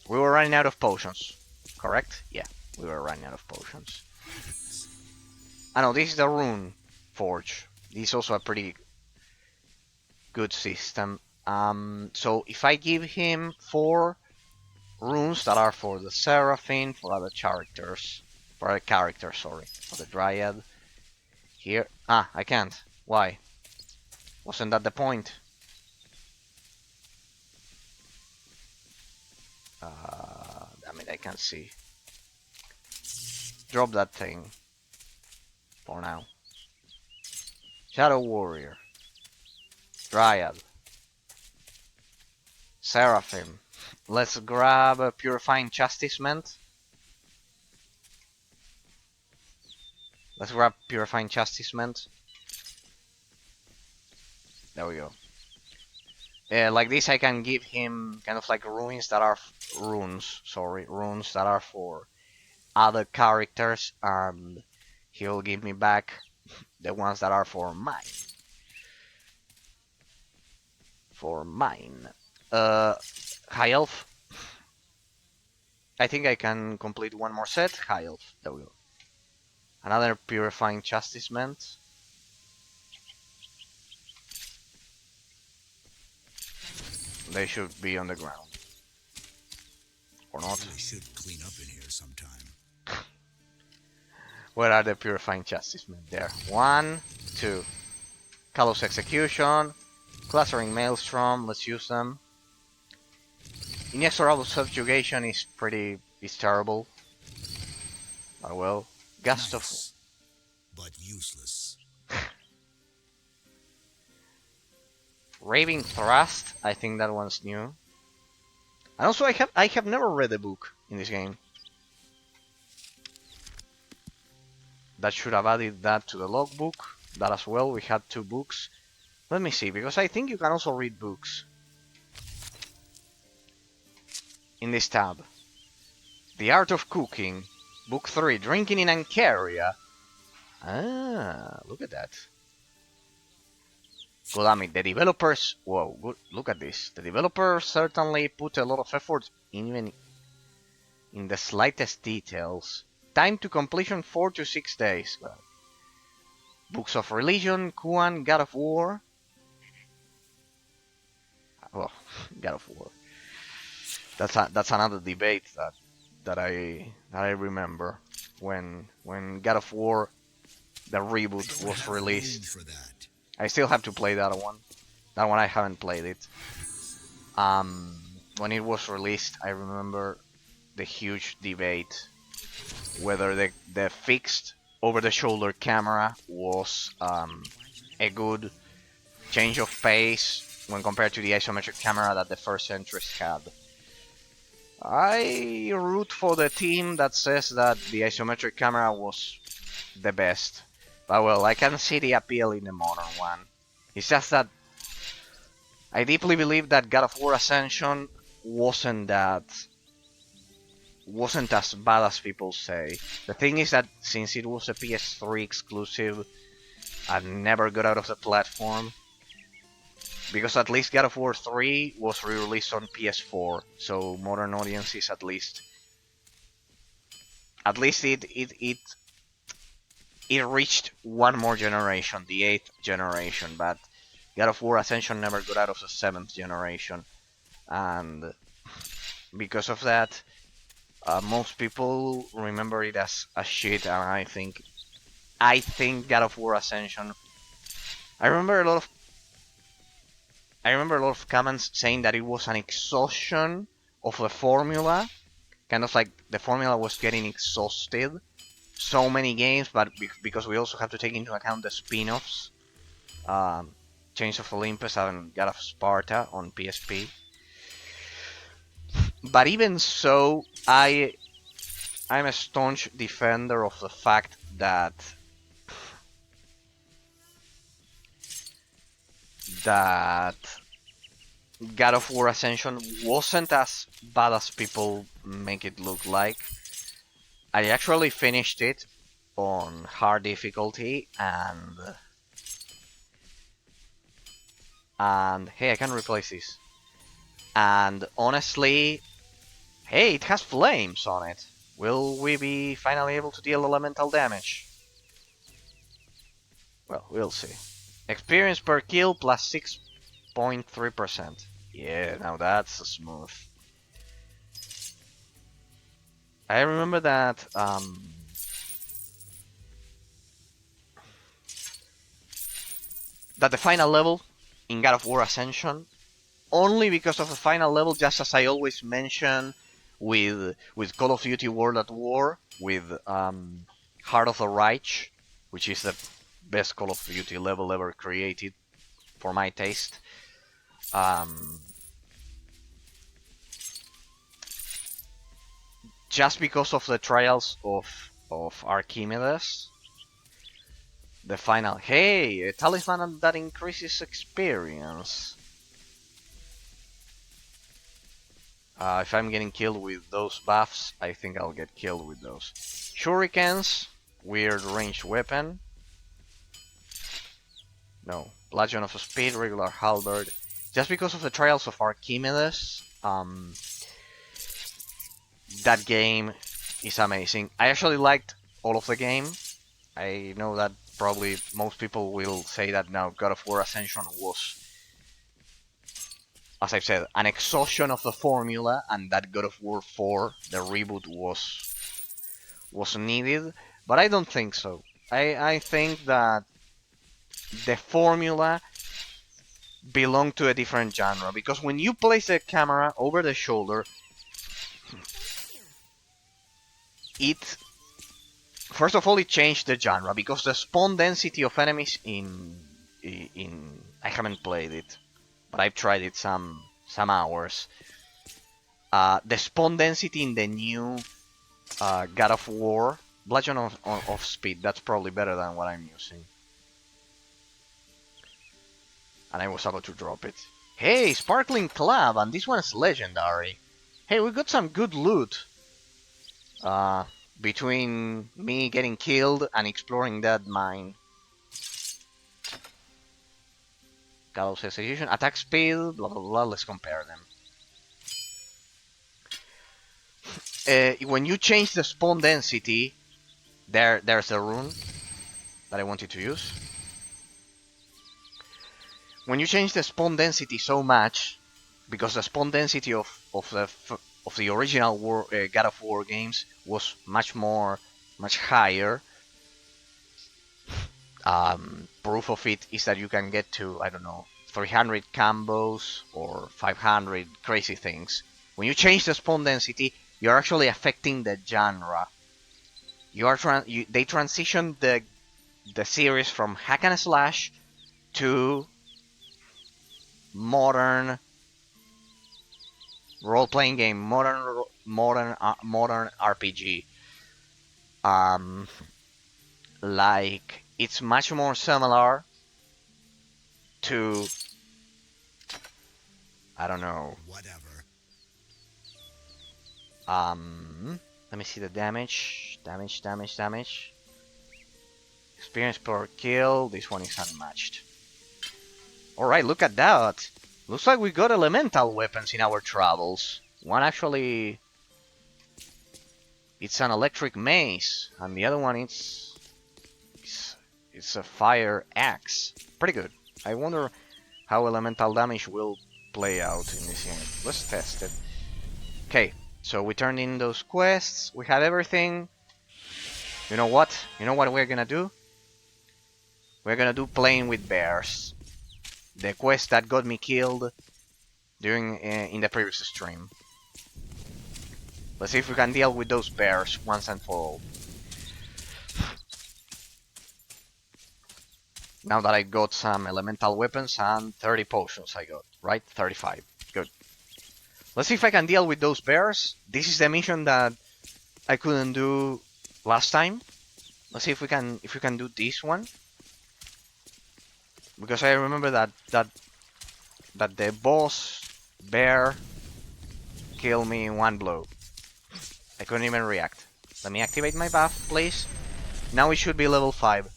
We were running out of potions, correct? Yeah, we were running out of potions. I know, this is the rune forge. This is also a pretty good system. So if I give him 4 runes that are for the Seraphim, for other characters, sorry, for the Dryad. Here, I can't. Why? Wasn't that the point? Damn it, I can't see. Drop that thing. For now. Shadow Warrior. Dryad. Seraphim. Let's grab a Purifying Chastisement. Let's grab Purifying Chastisement. There we go. Like this I can give him kind of like runes that are runes that are for other characters, and he'll give me back the ones that are for mine. High Elf. I think I can complete one more set. High Elf. There we go. Another Purifying Chastisement. They should be on the ground. Or not. We should clean up in here sometime. Where are the Purifying Chastisement? There. 1, 2. Callous Execution. Clustering Maelstrom. Let's use them. Inexorable Subjugation is terrible. Oh well. Gust of... but useless. Raving Thrust, I think that one's new. And also I have never read a book in this game. That should have added that to the logbook. That as well, we had 2 books. Let me see, because I think you can also read books. In this tab. The Art of Cooking. Book 3, Drinking in Ancaria. Look at that. God damn it, the developers... Whoa, good, look at this. The developers certainly put a lot of effort even in the slightest details. Time to completion 4 to 6 days. Well, Books of Religion, Kuan, God of War. Oh, God of War. That's another debate that I remember when God of War, the reboot, was released. I still have to play that one. That one I haven't played it. When it was released, I remember the huge debate whether the fixed over-the-shoulder camera was a good change of pace when compared to the isometric camera that the first entries had. I root for the team that says that the isometric camera was the best. But well, I can see the appeal in the modern one. It's just that I deeply believe that God of War Ascension wasn't as bad as people say. The thing is that since it was a PS3 exclusive, I never got out of the platform. Because at least God of War 3 was re-released on PS4, so modern audiences at least it reached one more generation, the 8th generation, but God of War Ascension never got out of the 7th generation, and because of that, most people remember it as a shit, and I think God of War Ascension. I remember a lot of comments saying that it was an exhaustion of the formula, kind of like the formula was getting exhausted. So many games, but because we also have to take into account the spin-offs, Chains of Olympus and God of Sparta on PSP. But even so, I'm a staunch defender of the fact that God of War Ascension wasn't as bad as people make it look like. I actually finished it on hard difficulty, and hey, I can replace this. And honestly, hey, it has flames on it. Will we be finally able to deal elemental damage? Well, we'll see. Experience per kill plus 6.3%. Yeah, now that's smooth. I remember that the final level in God of War Ascension, only because of the final level, just as I always mention with Call of Duty World at War, with Heart of the Reich, which is the best Call of Duty level ever created for my taste. Just because of the trials of Archimedes, the final, hey, a talisman that increases experience. If I'm getting killed with those buffs, I think I'll get killed with those. Shurikens, weird ranged weapon. No, Bludgeon of Speed, regular halberd. Just because of the trials of Archimedes, that game is amazing. I actually liked all of the game. I know that probably most people will say that now God of War Ascension was, as I've said, an exhaustion of the formula, and that God of War 4, the reboot, was needed. But I don't think so. I think that the formula belonged to a different genre, because when you place the camera over the shoulder, it first of all it changed the genre, because the spawn density of enemies in I haven't played it, but I've tried it some hours. The spawn density in the new God of War, Bludgeon of Speed, that's probably better than what I'm using. And I was about to drop it. Hey, Sparkling Club, and this one's legendary. Hey, we got some good loot. Between me getting killed and exploring that mine. Gallows execution, attack speed, blah blah blah, let's compare them. When you change the spawn density, there's a rune that I wanted to use. When you change the spawn density so much, because the spawn density of the original God of War games was much higher. Proof of it is that you can get to, I don't know, 300 combos or 500 crazy things. When you change the spawn density, you're actually affecting the genre. They transition the series from hack and slash to modern role-playing game, modern RPG. Um, like it's much more similar to, I don't know. Whatever. Let me see the damage. Damage. Experience per kill. This one is unmatched. Alright, look at that. Looks like we got elemental weapons in our travels. One actually... It's an electric mace. And the other one it's a fire axe. Pretty good. I wonder how elemental damage will play out in this unit. Let's test it. Okay, so we turned in those quests. We had everything. You know what? You know what we're gonna do? We're gonna do playing with bears. The quest that got me killed during in the previous stream. Let's see if we can deal with those bears once and for all. Now that I got some elemental weapons and 30 potions I got, right? 35. Good. Let's see if I can deal with those bears. This is the mission that I couldn't do last time. Let's see if we can do this one. Because I remember that the boss bear killed me in one blow. I couldn't even react. Let me activate my buff, please. Now it should be level 5.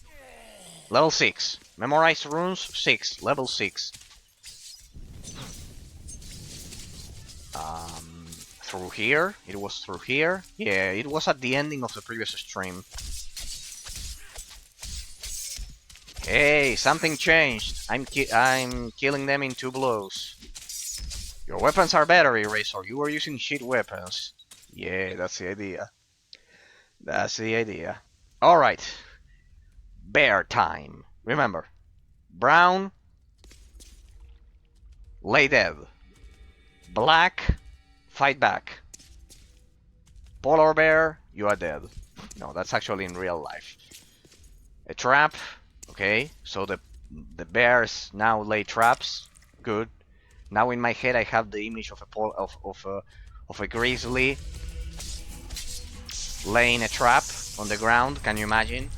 Level 6. Memorize runes 6. Level 6. Through here? It was through here? Yeah, it was at the ending of the previous stream. Hey, something changed. I'm killing them in 2 blows. Your weapons are better, Erestor. You were using shit weapons. Yeah, that's the idea. That's the idea. Alright. Bear time. Remember. Brown. Lay dead. Black. Fight back. Polar bear. You are dead. No, that's actually in real life. A trap. Okay, so the bears now lay traps. Good. Now in my head I have the image of a grizzly laying a trap on the ground. Can you imagine?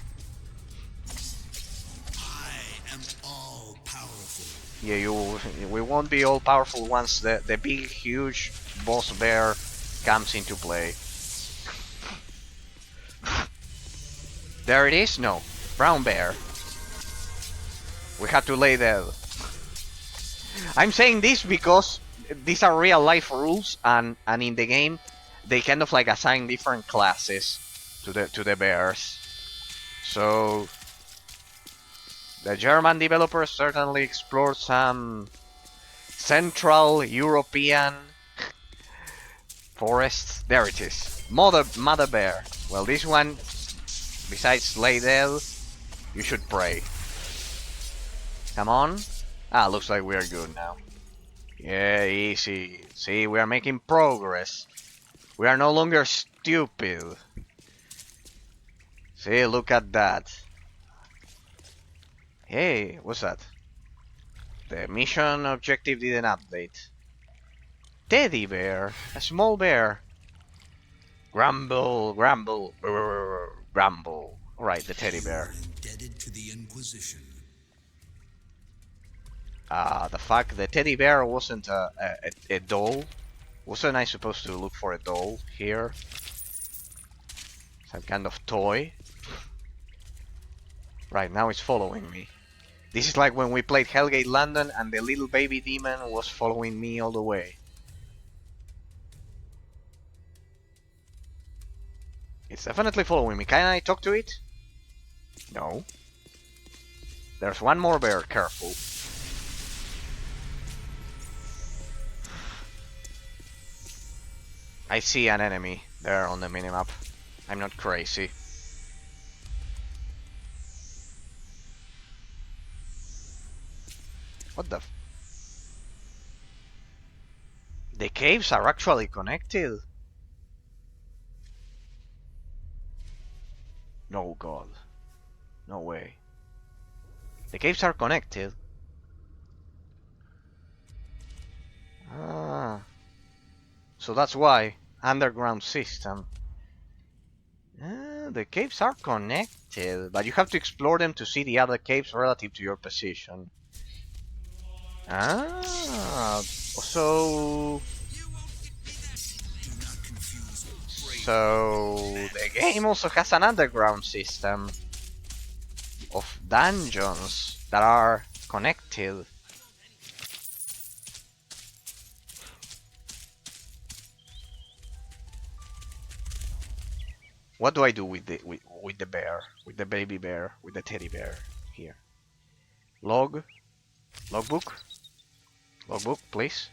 I am all powerful. Yeah, we won't be all powerful once the big, huge boss bear comes into play. There it is. No, brown bear. We had to lay dead. I'm saying this because these are real life rules, and in the game they kind of like assign different classes to the bears. So the German developers certainly explored some Central European forests. There it is. Mother bear. Well, this one, besides lay dead, you should pray. Come on. Ah, looks like we are good now. Yeah, easy. See, we are making progress. We are no longer stupid. See, look at that. Hey, what's that? The mission objective didn't update. Teddy bear. A small bear. Grumble, grumble, brrr, grumble. Alright, the teddy bear. Indebted to the Inquisition. The fact the teddy bear wasn't a doll. Wasn't I supposed to look for a doll here? Some kind of toy. Right, now it's following me. This is like when we played Hellgate London and the little baby demon was following me all the way. It's definitely following me. Can I talk to it? No. There's one more bear, careful. I see an enemy there on the minimap. I'm not crazy. What the f— The caves are actually connected? No god. No way. The caves are connected. Ah, so that's why. Underground system. The caves are connected, but you have to explore them to see the other caves relative to your position. Ah, so the game also has an underground system of dungeons that are connected. What do I do with the bear, with the baby bear, with the teddy bear here? Logbook, please.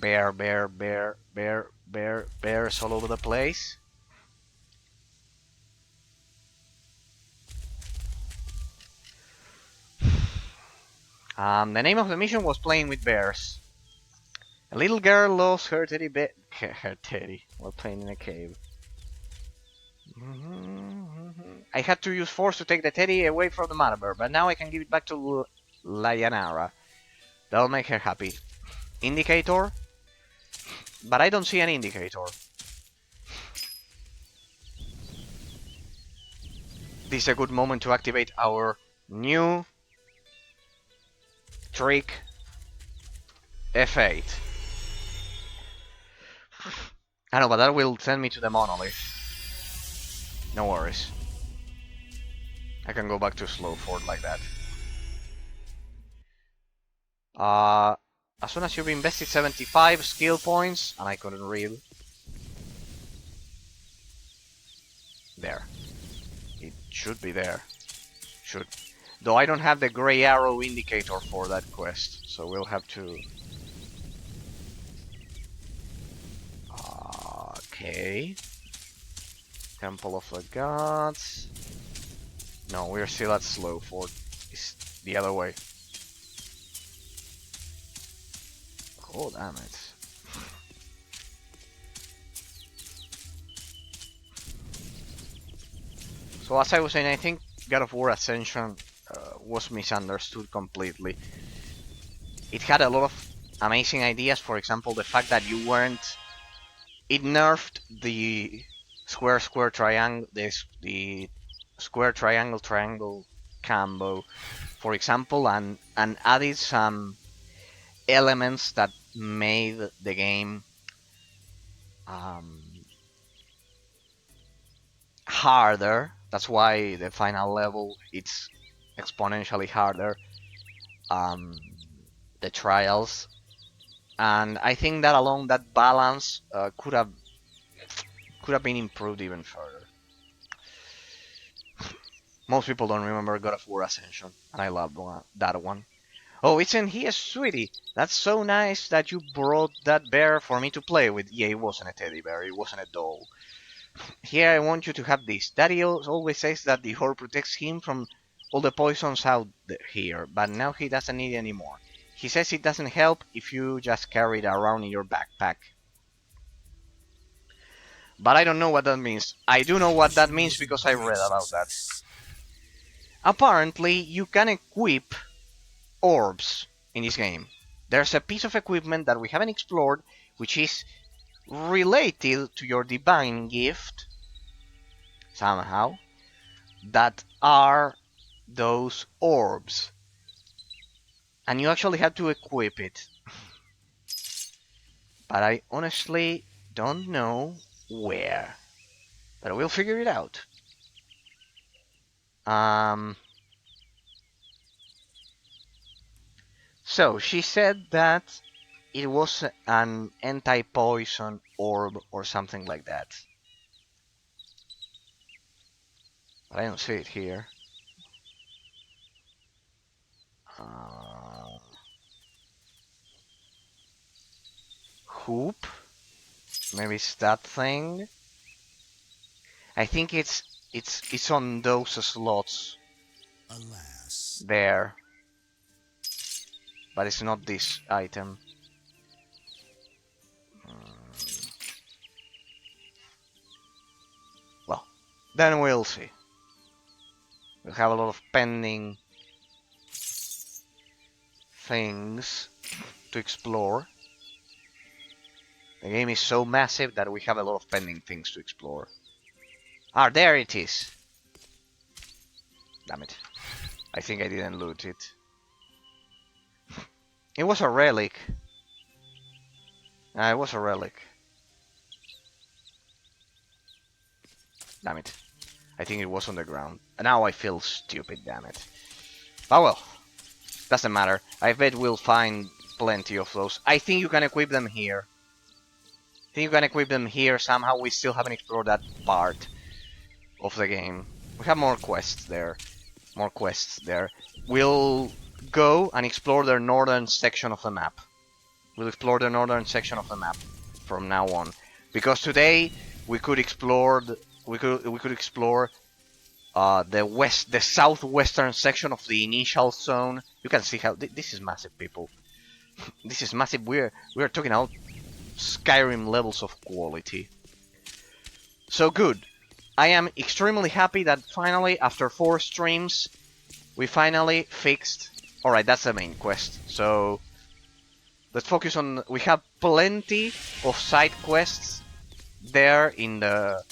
Bears all over the place. The name of the mission was Playing with Bears. A little girl lost her teddy bear. Her teddy while playing in a cave. I had to use force to take the teddy away from the mother bear, but now I can give it back to Lyanara. That'll make her happy. Indicator? But I don't see an indicator. This is a good moment to activate our new trick F8. I know, but that will send me to the Monolith. No worries. I can go back to slow fort like that. As soon as you've invested 75 skill points, and I couldn't read. There. It should be there. Should. Though I don't have the grey arrow indicator for that quest, so we'll have to... Okay. Temple of the Gods. No, we're still at slow fort. It's the other way. Oh, damn it. So as I was saying, I think God of War Ascension was misunderstood completely. It had a lot of amazing ideas, for example, the fact that you weren't... It nerfed the square triangle, the square triangle combo, for example, and added some elements that made the game harder. That's why the final level it's exponentially harder. The trials, and I think that alone, that balance could have been improved even further. Most people don't remember God of War Ascension, and I love that one. Oh, it's in here, sweetie. That's so nice that you brought that bear for me to play with. Yeah, it wasn't a teddy bear, it wasn't a doll. Here, I want you to have this. Daddy always says that the horror protects him from all the poisons out here, but now he doesn't need it anymore. He says it doesn't help if you just carry it around in your backpack. But I don't know what that means. I do know what that means because I read about that. Apparently, you can equip orbs in this game. There's a piece of equipment that we haven't explored, which is related to your divine gift, somehow, that are those orbs. And you actually have to equip it. But I honestly don't know where. But we'll figure it out. So she said that it was an anti-poison orb or something like that. But I don't see it here. Hoop? Maybe it's that thing? I think it's on those slots. Alas. There. But it's not this item. Well, then we'll see. We'll have a lot of pending things to explore. The game is so massive that we have a lot of pending things to explore. Ah, there it is. Damn it. I think I didn't loot it. It was a relic. It was a relic. Damn it. I think it was on the ground. Now I feel stupid, damn it. Oh well. Doesn't matter. I bet we'll find plenty of those. I think you can equip them here. I think you can equip them here somehow. We still haven't explored that part of the game. We have more quests there. More quests there. We'll go and explore the northern section of the map. We'll explore the northern section of the map from now on. Because today we could explore the southwestern section of the initial zone. You can see how this is massive, people. This is massive. We're talking about Skyrim levels of quality. So good. I am extremely happy that finally, after 4 streams, we finally fixed. Alright, that's the main quest. So let's focus on. We have plenty of side quests there in the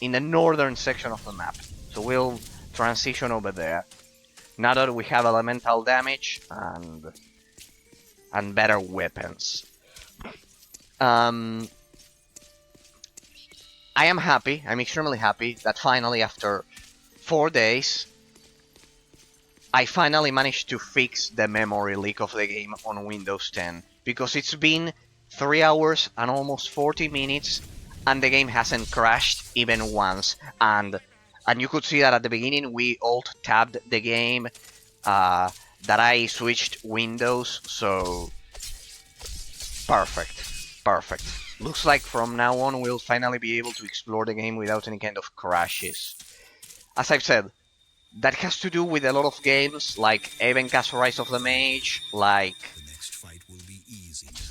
northern section of the map. So we'll transition over there. Now that we have elemental damage and better weapons. I am happy, I'm extremely happy that finally after 4 days I finally managed to fix the memory leak of the game on Windows 10. Because it's been 3 hours and almost 40 minutes and the game hasn't crashed even once. And you could see that at the beginning we alt-tabbed the game, that I switched Windows, so perfect. Looks like from now on we'll finally be able to explore the game without any kind of crashes. As I've said, that has to do with a lot of games like Evencast Rise of the Mage, like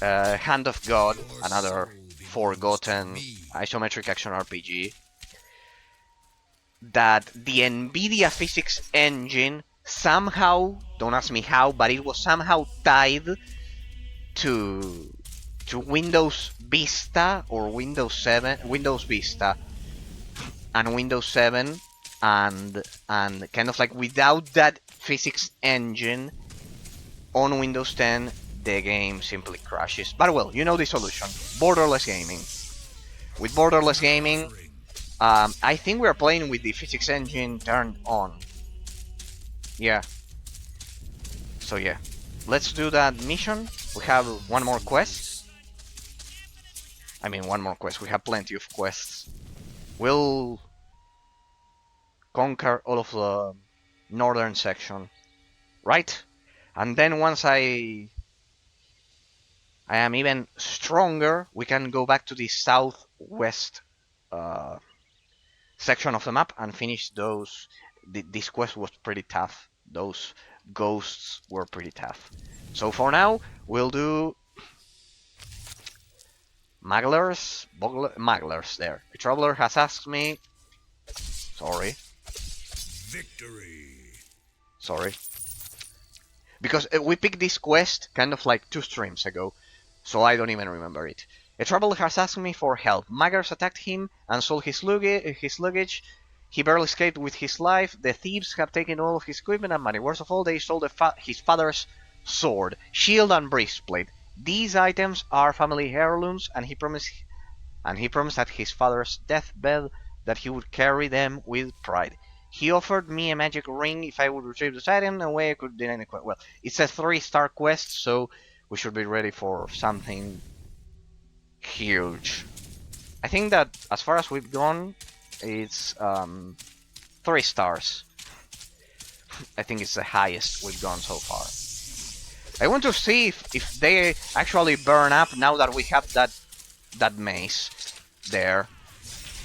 Hand of God, another forgotten isometric action RPG, that the NVIDIA physics engine somehow, don't ask me how, but it was somehow tied to Windows Vista or Windows 7, Windows Vista and Windows 7, and kind of like without that physics engine on Windows 10 the game simply crashes. But well, you know the solution. Borderless gaming. With borderless gaming, I think we're playing with the physics engine turned on. Yeah. So yeah, let's do that mission. We have one more quest. One more quest. We have plenty of quests. We'll conquer all of the northern section, right? And then once I am even stronger, we can go back to the southwest section of the map and finish those. This quest was pretty tough. Those ghosts were pretty tough. So for now, we'll do Maglers there. A traveler has asked me. Sorry. Victory. Sorry. Because we picked this quest kind of like 2 streams ago, so I don't even remember it. A traveler has asked me for help. Maggers attacked him and stole his luggage. He barely escaped with his life. The thieves have taken all of his equipment and money. Worst of all, they stole his father's sword, shield, and breastplate. These items are family heirlooms, and he promised at his father's deathbed that he would carry them with pride. He offered me a magic ring if I would retrieve this item in a way I could deny the quest. Well, it's a 3-star quest, so we should be ready for something huge. I think that as far as we've gone, it's 3 stars. I think it's the highest we've gone so far. I want to see if they actually burn up now that we have that mace there.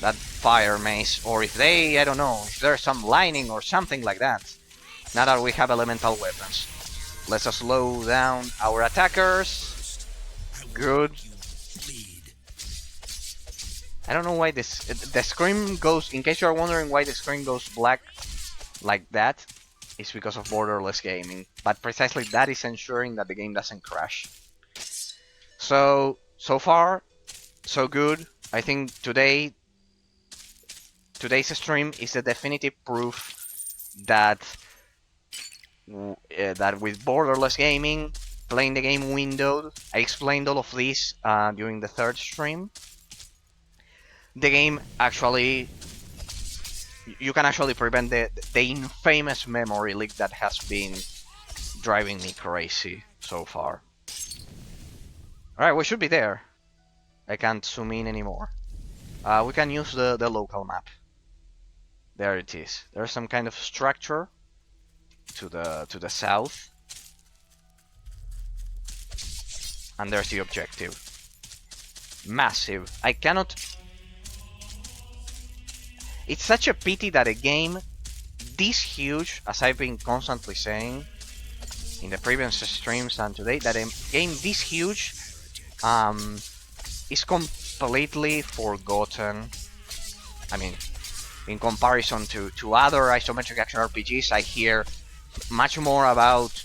That fire mace, or if they, I don't know, if there's some lining or something like that. Now that we have elemental weapons. Let's slow down our attackers. Good. I don't know why the screen goes, in case you're wondering why the screen goes black like that, it's because of borderless gaming. But precisely that is ensuring that the game doesn't crash. So far, so good. I think today's stream is the definitive proof that that with borderless gaming, playing the game windowed, I explained all of this during the third stream. The game actually, you can actually prevent the infamous memory leak that has been driving me crazy so far. Alright, we should be there. I can't zoom in anymore. We can use the local map. There it is. There's some kind of structure to the south. And there's the objective. Massive. I cannot... It's such a pity that a game this huge, as I've been constantly saying in the previous streams and today, that a game this huge is completely forgotten. I mean, in comparison to other isometric action RPGs, I hear much more about,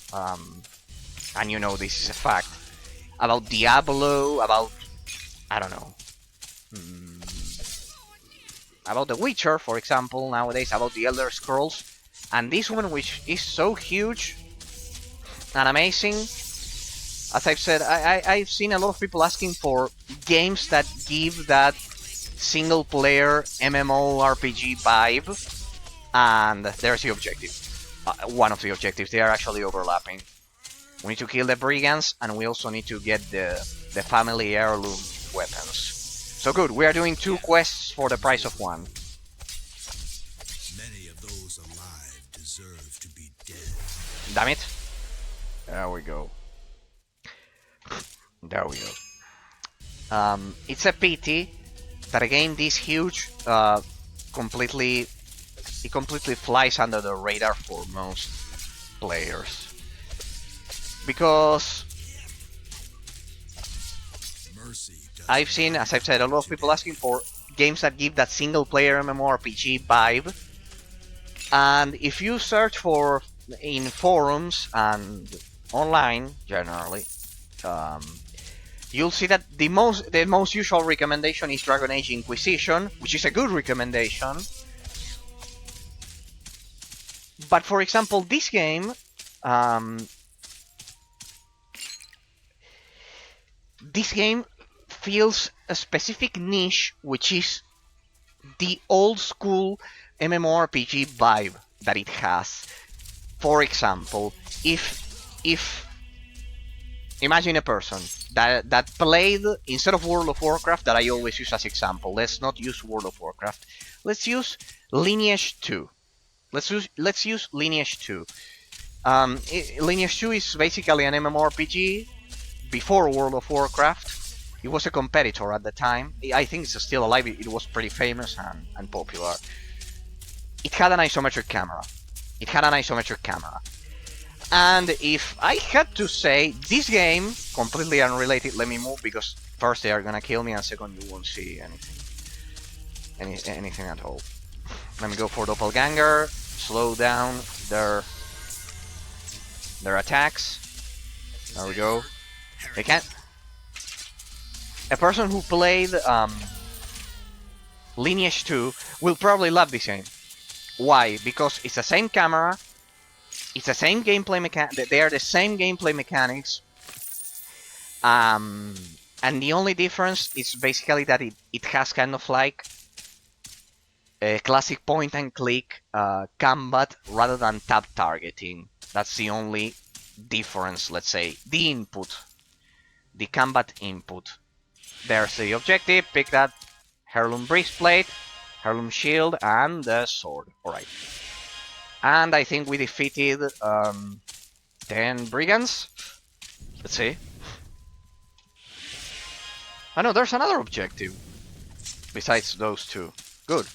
and you know this is a fact, about Diablo, about, I don't know, about The Witcher, for example, nowadays, about the Elder Scrolls, and this one, which is so huge and amazing. As I've said, I've seen a lot of people asking for games that give that single-player MMORPG vibe, and there's the objective. One of the objectives. They are actually overlapping. We need to kill the brigands, and we also need to get the family heirloom weapons. So good, we are doing 2 quests for the price of 1. Many of those alive deserve to be dead. Damn it. There we go. There we go. It's a pity that a game this huge completely flies under the radar for most players. Because I've seen, as I've said, a lot of people asking for games that give that single-player MMORPG vibe. And if you search for in forums and online generally, you'll see that the most usual recommendation is Dragon Age Inquisition, which is a good recommendation. But for example, this game, feels a specific niche, which is the old school MMORPG vibe that it has. For example, if imagine a person that played, instead of World of Warcraft, that I always use as example, let's not use World of Warcraft, let's use Lineage 2. Let's use Lineage 2. Lineage 2 is basically an MMORPG before World of Warcraft. It was a competitor at the time. I think it's still alive. It was pretty famous and popular. It had an isometric camera. And if I had to say, this game, completely unrelated, let me move, because first they are gonna kill me, and second you won't see anything at all. Let me go for Doppelganger, slow down their attacks. There we go. They can't... A person who played Lineage 2 will probably love this game. Why? Because it's the same camera, it's the same gameplay mechanics, they are the same gameplay mechanics, and the only difference is basically that it has kind of like a classic point and click combat rather than tab targeting. That's the only difference, let's say. The input, the combat input. There's the objective, pick that heirloom breastplate, heirloom shield, and the sword. Alright. And I think we defeated 10 brigands. Let's see. Oh no, there's another objective besides those 2. Good.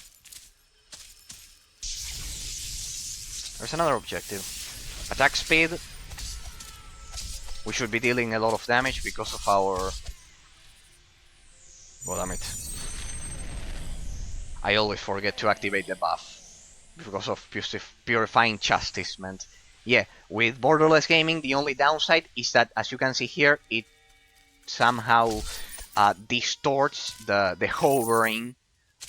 There's another objective. Attack speed. We should be dealing a lot of damage because of our... Well, damn it. I always forget to activate the buff because of purifying chastisement. Yeah, with borderless gaming, the only downside is that, as you can see here, it somehow distorts the hovering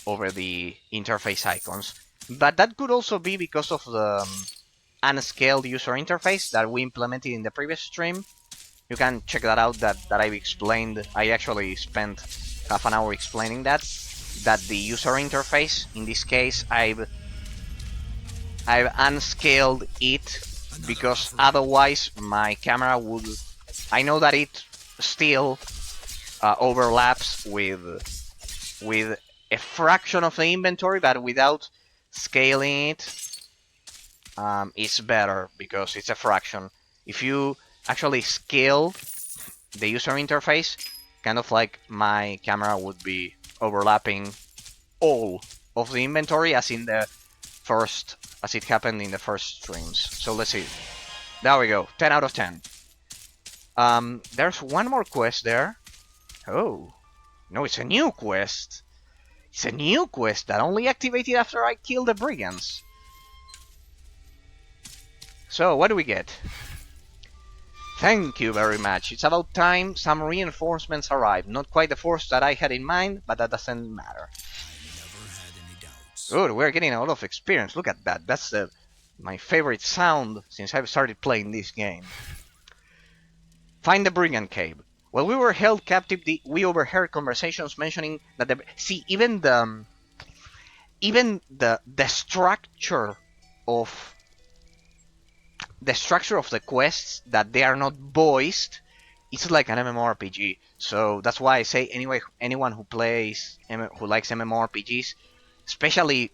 over the interface icons. But that could also be because of the unscaled user interface that we implemented in the previous stream. You can check that out, that I've explained. I actually spent half an hour explaining that the user interface, in this case, I've unscaled it because otherwise my camera would... I know that it still overlaps with a fraction of the inventory, but without scaling it, it's better because it's a fraction. If you actually scale the user interface, kind of like my camera would be overlapping all of the inventory as in the first, as it happened in the first streams. So let's see. There we go. 10 out of 10. There's one more quest there. Oh. No, it's a new quest. It's a new quest that only activated after I killed the brigands. So, what do we get? Thank you very much. It's about time some reinforcements arrive. Not quite the force that I had in mind, but that doesn't matter. I never had any doubts. Good, we're getting a lot of experience. Look at that. That's my favorite sound since I've started playing this game. Find the brigand cave. While we were held captive, we overheard conversations mentioning that even the structure of the quests, that they are not voiced, it's like an MMORPG. So that's why I say anyway, anyone who likes MMORPGs, especially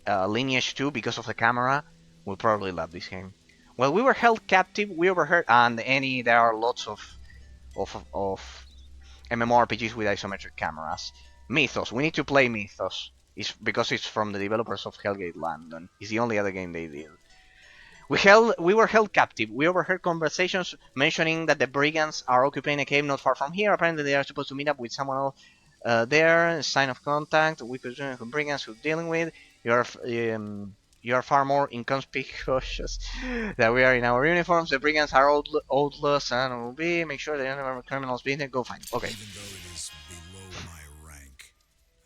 Lineage 2 because of the camera, will probably love this game. While we were held captive, we overheard, and there are lots of MMORPGs with isometric cameras. Mythos. We need to play Mythos. It's because it's from the developers of Hellgate London. It's the only other game they did. We were held captive. We overheard conversations mentioning that the brigands are occupying a cave not far from here. Apparently they are supposed to meet up with someone else there. Sign of contact. We could join the brigands we're dealing with. You are far more inconspicuous than we are in our uniforms. The brigands are outlaws and will be. Make sure the other criminals being there. Go find. Okay. Even though it is below my rank,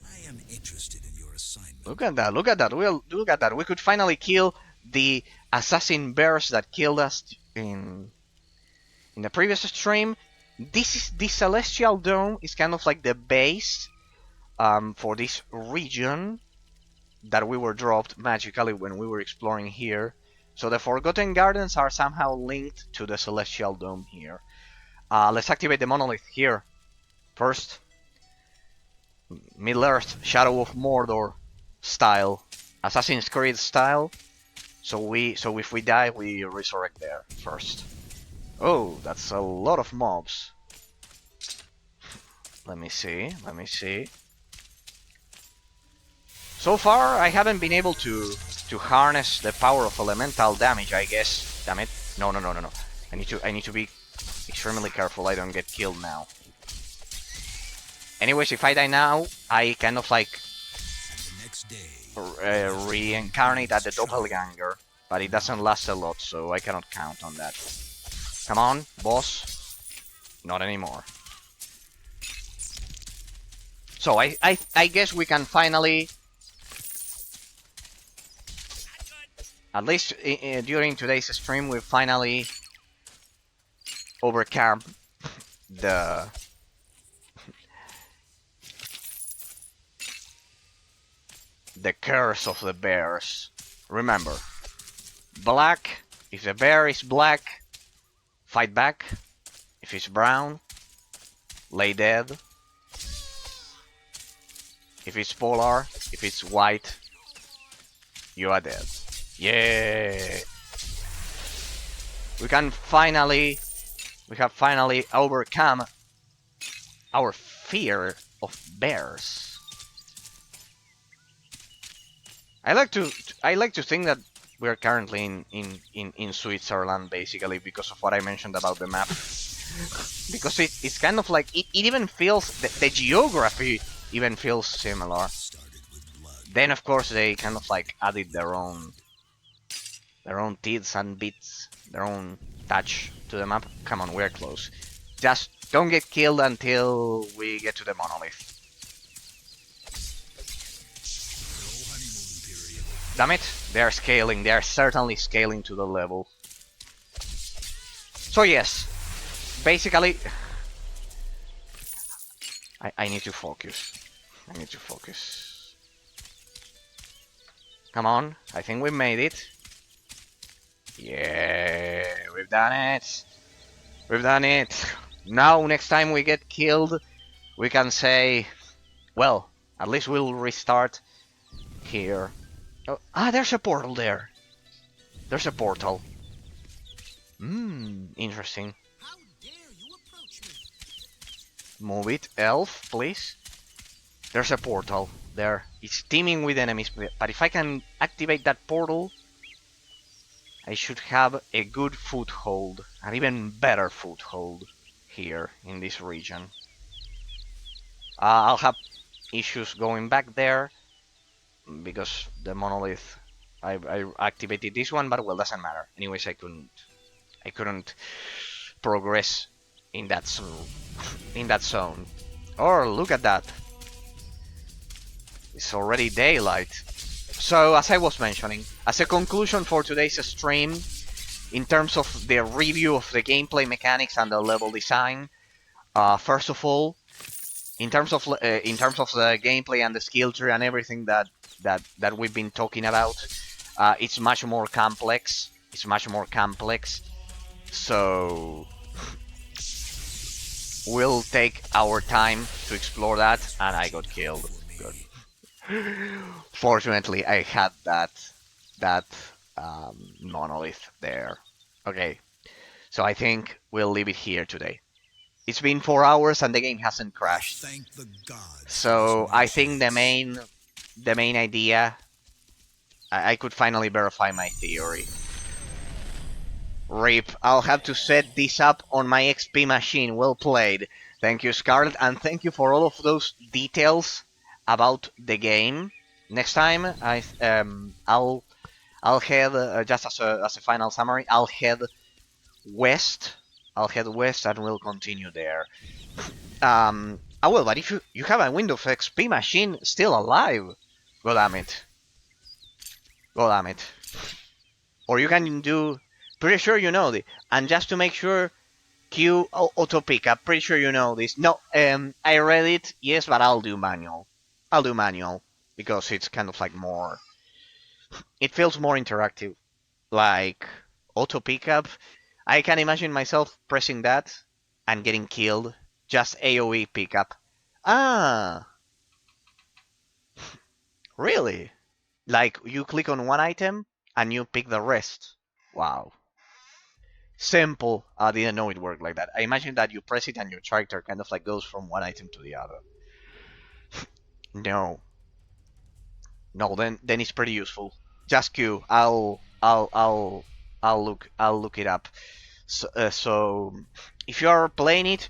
I am interested in your assignment. Look at that. Look at that. Look at that. We could finally kill the assassin bears that killed us in the previous stream. The Celestial Dome is kind of like the base for this region that we were dropped magically when we were exploring here. So the Forgotten Gardens are somehow linked to the Celestial Dome here. Let's activate the Monolith here first. Middle-earth, Shadow of Mordor style, Assassin's Creed style. So if we die, we resurrect there first. Oh, that's a lot of mobs. Let me see. So far, I haven't been able to harness the power of elemental damage, I guess. Damn it. No. I need to be extremely careful I don't get killed now. Anyways, if I die now, I kind of like reincarnate at the doppelganger, but it doesn't last a lot, so I cannot count on that. Come on, boss. Not anymore. So I guess we can finally, at least during today's stream, we finally overcome the curse of the bears. Remember, black, if the bear is black, fight back. If it's brown, lay dead. If it's polar, if it's white, you are dead. Yeah! We have finally overcome our fear of bears. I like to think that we are currently in Switzerland, basically, because of what I mentioned about the map. Because it's kind of like it even feels the geography even feels similar. Then of course they kind of like added their own teeth and bits, their own touch to the map. Come on, we're close. Just don't get killed until we get to the monolith. No honeymoon period. Damn it, they're scaling. They're certainly scaling to the level. So yes, basically, I need to focus. I need to focus. Come on, I think we made it. Yeah, we've done it. We've done it. Now, next time we get killed, we can say, well, at least we'll restart here. Oh, there's a portal there. There's a portal. Interesting. How dare you approach me? Move it, elf, please. There's a portal there. It's teeming with enemies, but if I can activate that portal, I should have a good foothold, an even better foothold here in this region. I'll have issues going back there because the monolith. I activated this one, but well, doesn't matter. Anyways, I couldn't progress in that zone. Or look at that. It's already daylight. So, as I was mentioning, as a conclusion for today's stream, in terms of the review of the gameplay mechanics and the level design, first of all, in terms of the gameplay and the skill tree and everything that we've been talking about, it's much more complex. It's much more complex. So we'll take our time to explore that, and I got killed. Good. Fortunately, I had that monolith there. Okay, so I think we'll leave it here today. It's been 4 hours and the game hasn't crashed. Thank the gods. So I think the main idea, I could finally verify my theory. RIP, I'll have to set this up on my XP machine. Well played. Thank you, Scarlet, and thank you for all of those details about the game. Next time, I'll head just as a final summary. I'll head west. And we'll continue there. Well, but if you have a Windows XP machine still alive, go damn it. Or you can do. Pretty sure you know this. And just to make sure, Q auto pickup. Pretty sure you know this. No, I read it. Yes, but I'll do manual. Because it's kind of like more. It feels more interactive. Like auto pickup. I can imagine myself pressing that and getting killed. Just AoE pickup. Really? Like you click on one item and you pick the rest. Wow. Simple. I didn't know it worked like that. I imagine that you press it and your character kind of like goes from one item to the other. No, then it's pretty useful. Just Q. I'll look it up. So if you are playing it,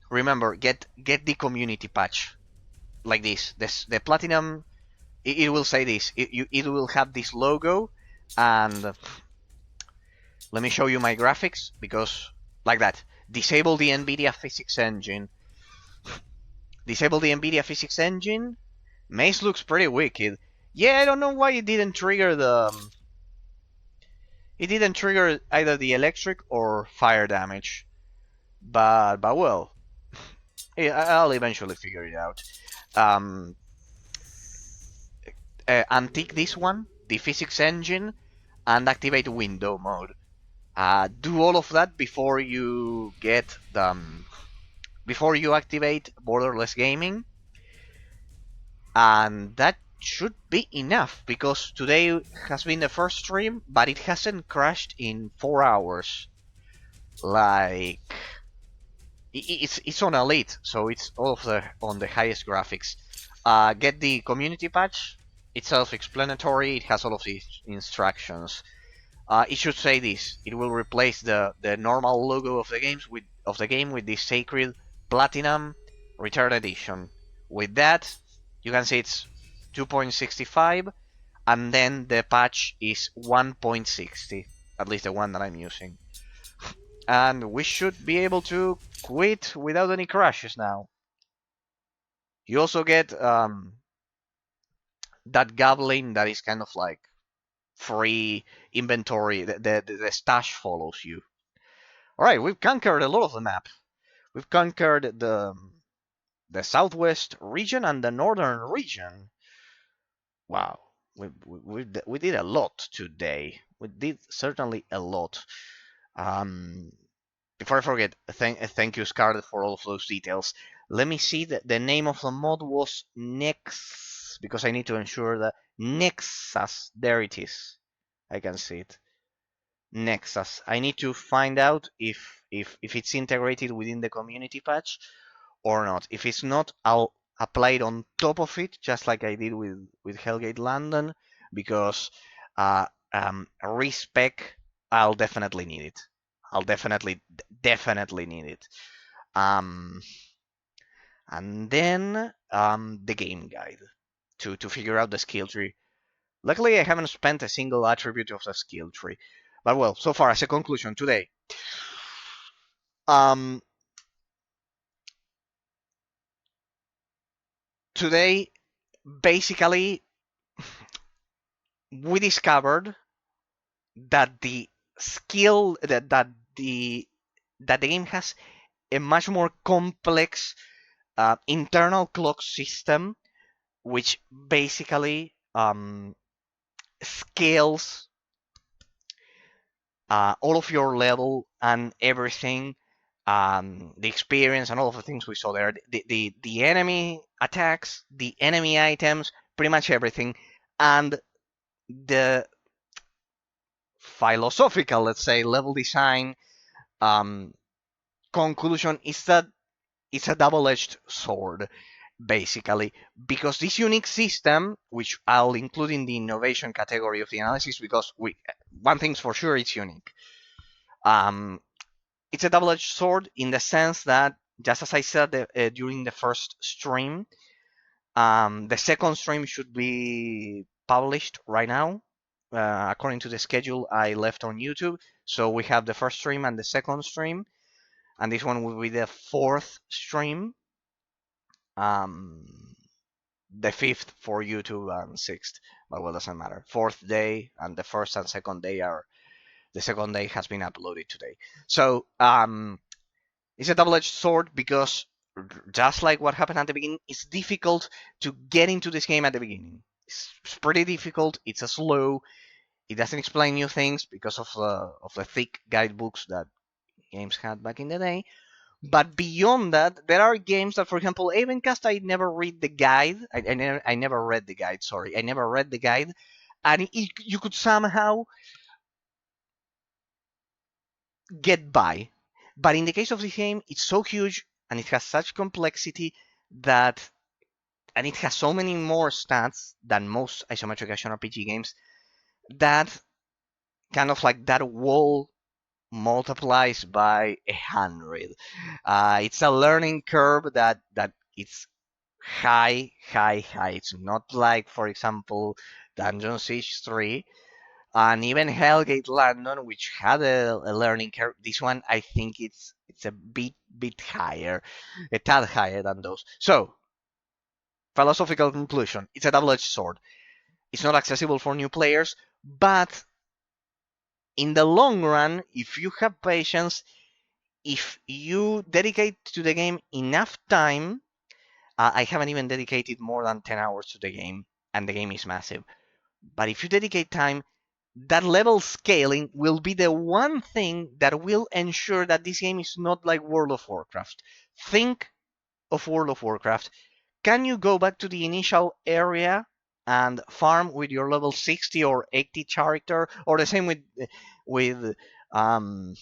remember get the community patch like this. The platinum. It will say this. It will have this logo, and let me show you my graphics because like that. Disable the NVIDIA physics engine. Disable the NVIDIA physics engine. Mace looks pretty wicked. Yeah, I don't know why it didn't trigger the. It didn't trigger either the electric or fire damage, but well, I'll eventually figure it out. Untick this one, the physics engine, and activate window mode. Do all of that before you get the. Before you activate borderless gaming, and that should be enough because today has been the first stream, but it hasn't crashed in 4 hours. Like it's on elite, so it's all of on the highest graphics. Get the community patch. It's self-explanatory. It has all of the instructions. It should say this. It will replace the normal logo of the game with the sacred platinum return edition. With that, you can see it's 2.65, and then the patch is 1.60. At least the one that I'm using. And we should be able to quit without any crashes now. You also get that goblin that is kind of like free inventory. The stash follows you. All right, we've conquered a lot of the map. We've conquered the southwest region and the northern region. Wow, we did a lot today. We did certainly a lot. Um, Before I forget, thank you, Scarlett, for all of those details. Let me see that the name of the mod was Nex, because I need to ensure that Nexus. There it is. I can see it. Nexus. I need to find out if it's integrated within the community patch or not. If it's not, I'll apply it on top of it, just like I did with Hellgate London, because respec, I'll definitely need it. I'll definitely need it. Um, and then the game guide to figure out the skill tree. Luckily, I haven't spent a single attribute of the skill tree. But well, so far as a conclusion today, um, today basically we discovered that the skill that the game has a much more complex internal clock system, which basically scales all of your level and everything, the experience and all of the things we saw there, the enemy attacks, the enemy items, pretty much everything, and the philosophical, let's say, level design um, conclusion is that it's a double-edged sword, basically, because this unique system, which I'll include in the innovation category of the analysis, because one thing's for sure, it's unique. It's a double-edged sword in the sense that, just as I said during the first stream, the second stream should be published right now, according to the schedule I left on YouTube. So we have the first stream and the second stream, and this one will be the fourth stream. The fifth for YouTube and sixth, but well, doesn't matter. Fourth day and the first and second day are. The second day has been uploaded today. So it's a double-edged sword because just like what happened at the beginning, it's difficult to get into this game at the beginning. It's pretty difficult. It's a slow. It doesn't explain new things because of the thick guidebooks that games had back in the day. But beyond that, there are games that, for example, Avencast, I never read the guide. I never read the guide. Sorry, I never read the guide, and you could somehow get by. But in the case of this game, it's so huge and it has such complexity that, and it has so many more stats than most isometric action RPG games, that kind of like that wall multiplies by 100. It's a learning curve that it's high, high, high. It's not like, for example, Dungeon Siege 3 and even Hellgate London, which had a learning curve. This one, I think it's a bit higher, a tad higher than those. So, philosophical conclusion: it's a double-edged sword. It's not accessible for new players, but in the long run, if you have patience, if you dedicate to the game enough time, I haven't even dedicated more than 10 hours to the game, and the game is massive. But if you dedicate time, that level scaling will be the one thing that will ensure that this game is not like World of Warcraft. Think of World of Warcraft. Can you go back to the initial area and farm with your level 60 or 80 character, or the same with um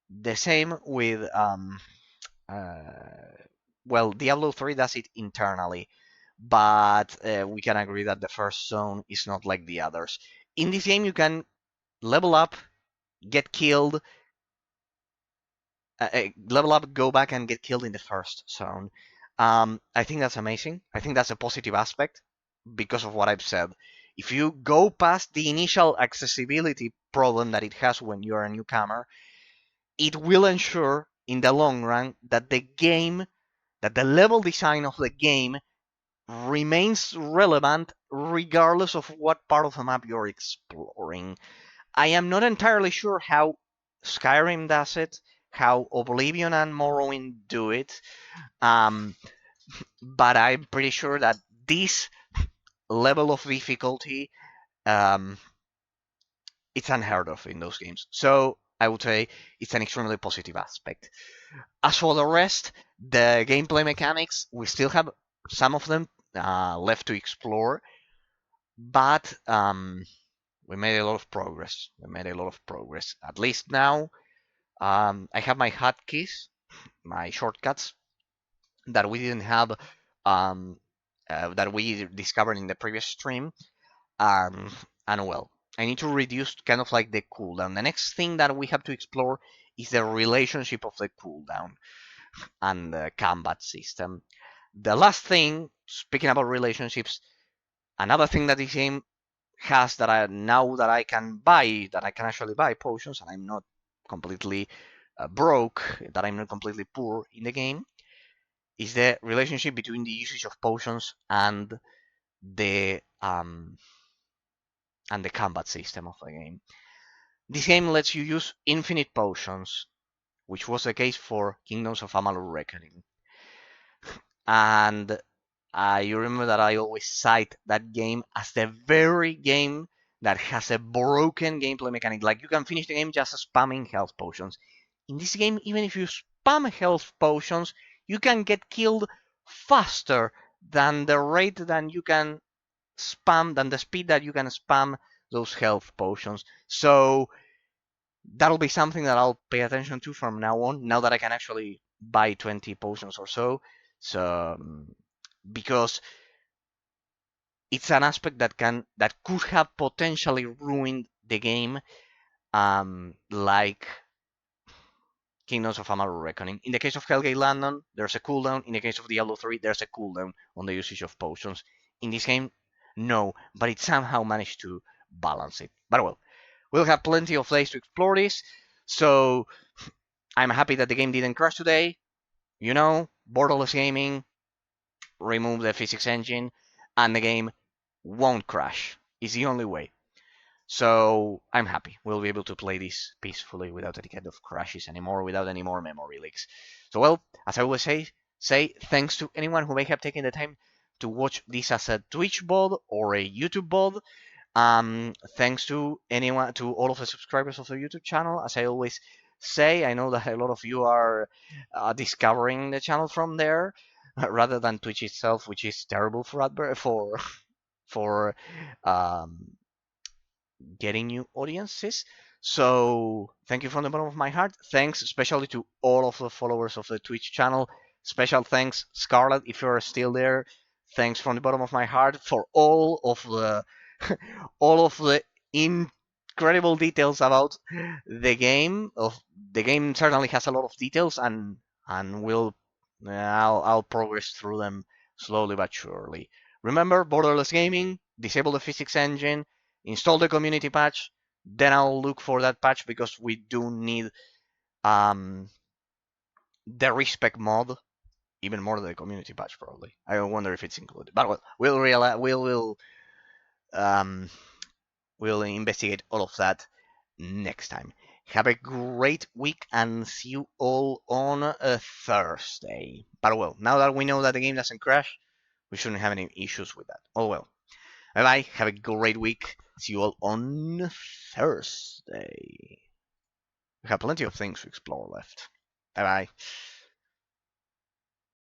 the same with uh, well, Diablo 3 does it internally, but we can agree that the first zone is not like the others. In this game, you can level up, get killed, level up, go back and get killed in the first zone. I think that's amazing. I think that's a positive aspect because of what I've said. If you go past the initial accessibility problem that it has when you are a newcomer, it will ensure in the long run that the level design of the game remains relevant regardless of what part of the map you're exploring. I am not entirely sure how Skyrim does it, how Oblivion and Morrowind do it, um, but I'm pretty sure that this level of difficulty, um, it's unheard of in those games. So I would say it's an extremely positive aspect. As for the rest, the gameplay mechanics, we still have some of them left to explore, but we made a lot of progress. At least now, I have my hotkeys, my shortcuts that we didn't have, um, that we discovered in the previous stream. Um, and well, I need to reduce kind of like the cooldown. The next thing that we have to explore is the relationship of the cooldown and the combat system. The last thing, speaking about relationships, another thing that this game has that I now that I can buy, that I can actually buy potions, and I'm not completely broke, that I'm not completely poor in the game, is the relationship between the usage of potions the um, and the combat system of the game. This game lets you use infinite potions, which was the case for Kingdoms of Amalur Reckoning. And you remember that I always cite that game as the very game that has a broken gameplay mechanic. Like, you can finish the game just spamming health potions. In this game, even if you spam health potions, you can get killed faster than the rate than you can than the speed that you can spam those health potions. So that'll be something that I'll pay attention to from now on, now that I can actually buy 20 potions or so. So because it's an aspect that could have potentially ruined the game, like Kingdoms of Amalur Reckoning. In the case of Hellgate London, there's a cooldown. In the case of Diablo 3, there's a cooldown on the usage of potions. In this game, no, but it somehow managed to balance it. But well, we'll have plenty of days to explore this, so I'm happy that the game didn't crash today. You know, borderless gaming, remove the physics engine, and the game won't crash. It's the only way. So I'm happy. We'll be able to play this peacefully without any kind of crashes anymore, without any more memory leaks. So well, as I always say thanks to anyone who may have taken the time to watch this as a Twitch VOD or a YouTube VOD. Thanks to all of the subscribers of the YouTube channel. As I always say, I know that a lot of you are discovering the channel from there rather than Twitch itself, which is terrible for um, getting new audiences. So thank you from the bottom of my heart. Thanks especially to all of the followers of the Twitch channel. Special thanks, Scarlet, if you're still there. Thanks from the bottom of my heart for all of the all of the incredible details about the game. The game certainly has a lot of details, and I'll progress through them slowly but surely. Remember, borderless gaming. Disable the physics engine. Install the community patch. Then I'll look for that patch because we do need the respec mod even more than the community patch probably. I wonder if it's included. But well, um, we'll investigate all of that next time. Have a great week and see you all on a Thursday. But well, now that we know that the game doesn't crash, we shouldn't have any issues with that. Oh well. Bye bye. Have a great week. See you all on Thursday. We have plenty of things to explore left. Bye bye.